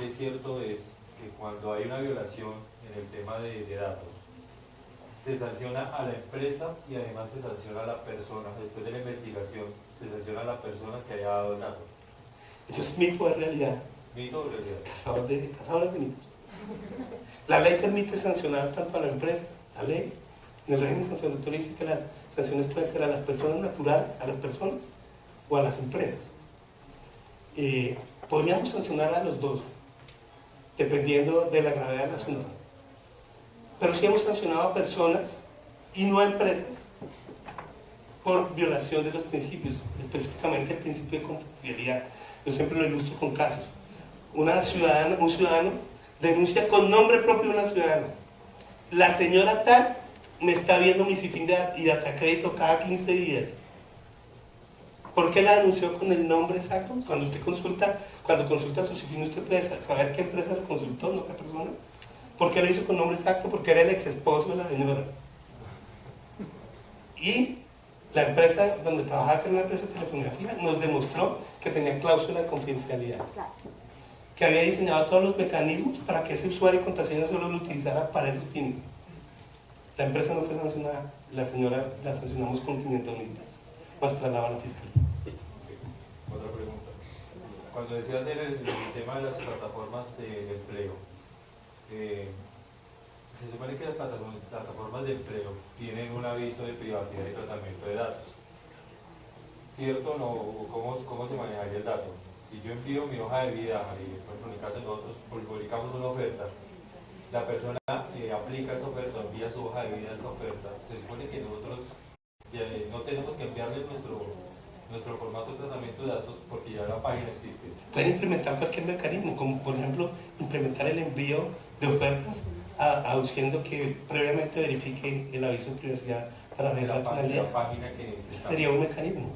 es cierto es que cuando hay una violación en el tema de datos, se sanciona a la empresa y además se sanciona a la persona. Después de la investigación, se sanciona a la persona que haya dado el dato. Eso es mito de realidad. ¿Mito o realidad? Cazadores de mitos. La ley permite sancionar tanto a la empresa, la ley, en el régimen sancionatorio dice que las sanciones pueden ser a las personas naturales, a las personas o a las empresas. Podríamos sancionar a los dos, dependiendo de la gravedad del asunto. Pero sí hemos sancionado a personas y no a empresas por violación de los principios, específicamente el principio de confidencialidad. Yo siempre lo ilustro con casos. Un ciudadano denuncia con nombre propio de una ciudadana. La señora tal me está viendo mi CIFIN y data crédito cada 15 días. ¿Por qué la denunció con el nombre exacto? Cuando consulta su CIFIN, usted puede saber qué empresa lo consultó, no qué persona. ¿Por qué lo hizo con nombre exacto? Porque era el ex esposo de la señora. Y la empresa donde trabajaba, que era una empresa de telefonía fija, nos demostró que tenía cláusula de confidencialidad. Que había diseñado todos los mecanismos para que ese usuario y contraseña solo lo utilizara para esos fines. La empresa no fue sancionada, la señora la sancionamos con 500.000 pesos, más traslado a la fiscalía. Otra pregunta. Cuando decías el tema de las plataformas de empleo, se supone que las plataformas de empleo tienen un aviso de privacidad y tratamiento de datos. ¿Cierto o no? ¿Cómo se manejaría el dato? Si yo envío mi hoja de vida, y por ejemplo en el caso de nosotros publicamos una oferta, la persona aplica esa oferta, envía su hoja de vida a esa oferta, se supone que nosotros no tenemos que enviarle nuestro formato de tratamiento de datos porque ya la página existe. Pueden implementar cualquier mecanismo, como por ejemplo implementar el envío de ofertas aduciendo que previamente verifique el aviso de privacidad para ver la finalidad. Ese sería un mecanismo.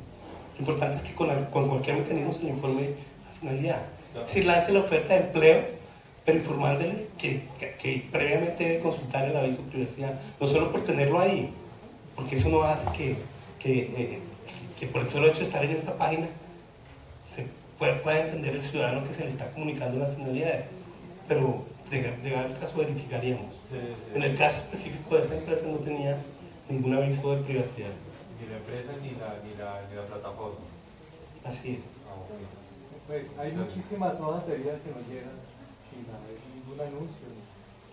Lo importante es que con cualquier mecanismo se le informe la finalidad. Es decir, lance la oferta de empleo, pero informándole que previamente debe consultar el aviso de privacidad, no solo por tenerlo ahí, porque eso no hace que por el solo hecho de estar en esta página pueda entender el ciudadano que se le está comunicando las finalidades. Pero de cada caso verificaríamos. En el caso específico de esa empresa no tenía ningún aviso de privacidad. Ni la empresa ni la plataforma. Así es. Pues hay muchísimas hojas de vida que nos llegan sin haber ningún anuncio.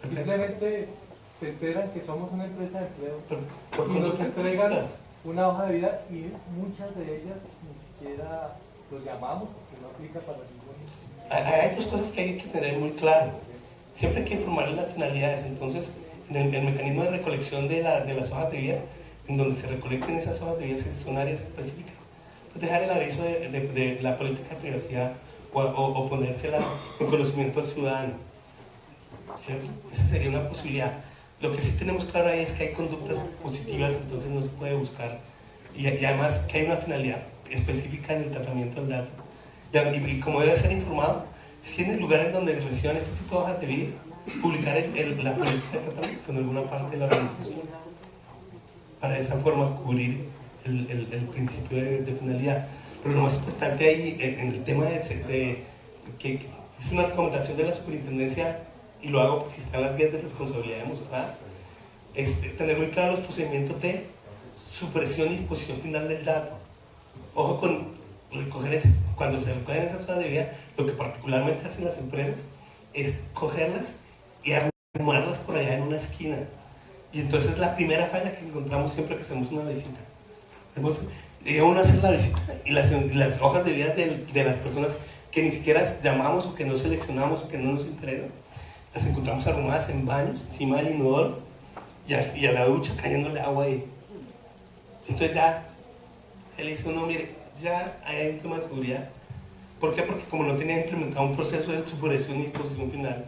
Simplemente se enteran que somos una empresa de empleo y nos entregan una hoja de vida y muchas de ellas ni siquiera los llamamos porque no aplica para ningún sitio. Hay dos cosas que hay que tener muy claro. Siempre hay que informar las finalidades. Entonces, en el mecanismo de recolección de las hojas de vida, en donde se recolecten esas hojas de vida, son áreas específicas, pues dejar el aviso de la política de privacidad o ponérsela en conocimiento al ciudadano, ¿cierto? Esa sería una posibilidad. Lo que sí tenemos claro ahí es que hay conductas positivas, entonces no se puede buscar, y además que hay una finalidad específica en el tratamiento del dato. Y como debe ser informado, si en lugares donde reciban este tipo de hojas de vida, publicar la política de tratamiento en alguna parte de la organización, para de esa forma cubrir el principio de finalidad. Pero lo más importante ahí en el tema que es una recomendación de la superintendencia, y lo hago porque están las guías de responsabilidad demostrada, es tener muy claro los procedimientos de supresión y disposición final del dato. Ojo con cuando se recogen esas hojas de vida, lo que particularmente hacen las empresas es cogerlas y arrumarlas por allá en una esquina. Y entonces es la primera falla que encontramos siempre que hacemos una visita. Uno hace la visita y las hojas de vida de las personas que ni siquiera llamamos o que no seleccionamos o que no nos interesan, las encontramos arrumadas en baños, encima del inodoro y a la ducha cayéndole agua ahí. Entonces ya le dice uno, mire, ya hay un tema de seguridad. ¿Por qué? Porque como no tenía implementado un proceso de supresión y disposición final,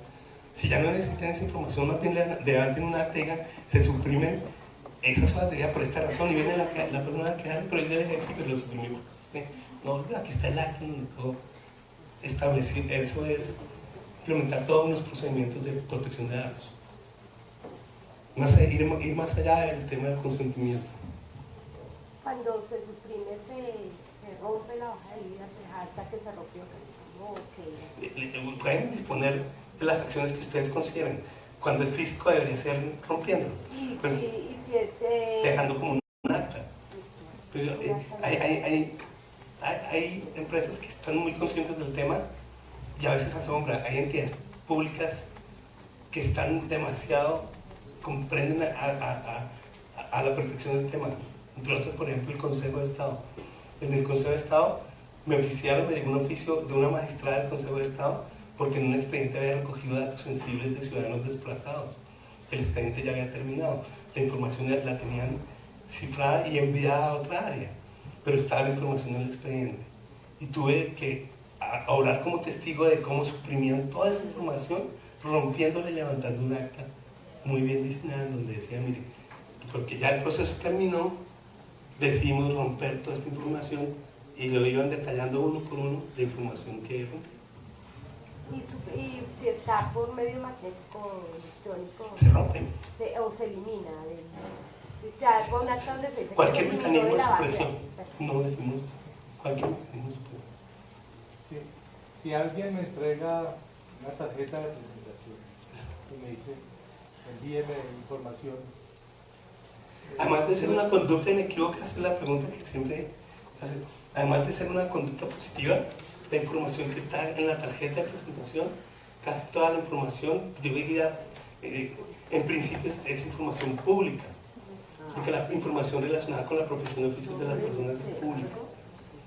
si ya no necesitan esa información, más bien levanten una acta, se suprimen esas hojas de vida por esta razón, y viene la persona a quejarse, pero él debe decir, pero lo suprimimos. No, aquí está el acta donde todo establecer. Eso es implementar todos los procedimientos de protección de datos. Ir más allá del tema del consentimiento. Cuando se suprime, se rompe la hoja de vida, se jacta que se rompió. Pueden disponer de las acciones que ustedes consideren. Cuando es físico debería ser rompiéndolo. Y si es dejando como un acta. Pero, hay empresas que están muy conscientes del tema y a veces asombra. Hay entidades públicas que están demasiado, comprenden a la perfección del tema. Entre otras, por ejemplo, el Consejo de Estado. En el Consejo de Estado me llegó un oficio de una magistrada del Consejo de Estado porque en un expediente había recogido datos sensibles de ciudadanos desplazados. El expediente ya había terminado, la información la tenían cifrada y enviada a otra área, pero estaba la información en el expediente. Y tuve que orar como testigo de cómo suprimían toda esa información, rompiéndole y levantando un acta muy bien diseñada, en donde decía, mire, porque ya el proceso terminó, decidimos romper toda esta información, y lo iban detallando uno por uno la información que rompió. Y si está por medio magnético o electrónico, se rompen. O se elimina. Si con un acta donde se dice Cualquier que se mecanismo eliminó de la supresión. base. No decimos cualquier mecanismo de supresión. Si alguien me entrega una tarjeta de presentación y me dice, envíeme información. Además de ser una conducta inequívoca, esa es la pregunta que siempre hace. Además de ser una conducta positiva, la información que está en la tarjeta de presentación, casi toda la información, yo diría, en principio es información pública, porque la información relacionada con la profesión de oficios de las personas es pública.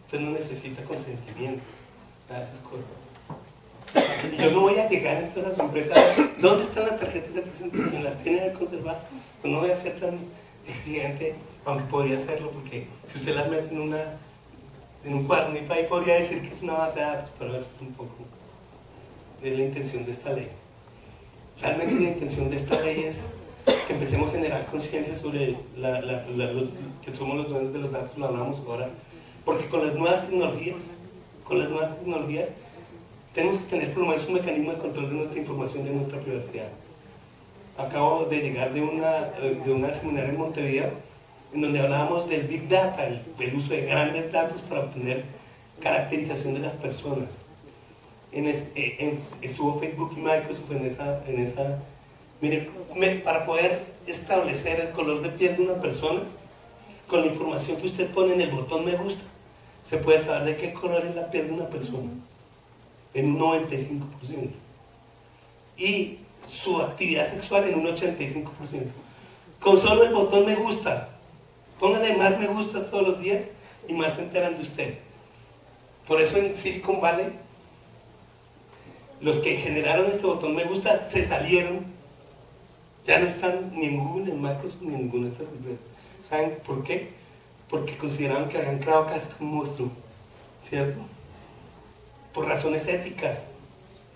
Entonces no necesita consentimiento, nada de esas cosas. Y yo no voy a llegar entonces a su empresa, ¿dónde están las tarjetas de presentación? ¿Las tienen que conservar? Pues no voy a ser tan exigente, aunque podría hacerlo, porque si usted las mete en un cuadernito ahí, podría decir que es una base de datos, pero eso es un poco de la intención de esta ley. Realmente la intención de esta ley es que empecemos a generar conciencia sobre que somos los dueños de los datos, lo hablamos ahora, porque con las nuevas tecnologías, tenemos que tener por lo menos un mecanismo de control de nuestra información, de nuestra privacidad. Acabo de llegar de una seminario en Montevideo, en donde hablábamos del Big Data, el uso de grandes datos para obtener caracterización de las personas. Estuvo Facebook y Microsoft en esa mire, para poder establecer el color de piel de una persona, con la información que usted pone en el botón me gusta, se puede saber de qué color es la piel de una persona, en un 95%. Y su actividad sexual en un 85%. Con solo el botón me gusta, póngale más me gustas todos los días y más se enteran de usted. Por eso en Silicon Valley, los que generaron este botón me gusta se salieron, ya no están ni en Google, ni en Microsoft, ni en ninguna de estas empresas. ¿Saben por qué? Porque consideraban que habían creado casi un monstruo, ¿cierto? Por razones éticas,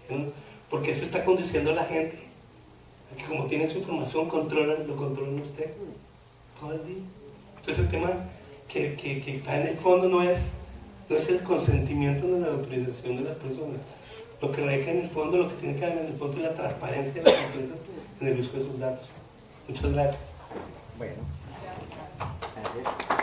¿cierto? Porque eso está conduciendo a la gente a que, como tiene su información, lo controlan usted todo el día. Entonces el tema que está en el fondo no es el consentimiento ni la autorización de las personas. Lo que recae en el fondo, lo que tiene que haber en el fondo es la transparencia de las empresas en el uso de sus datos. Muchas gracias. Bueno, gracias.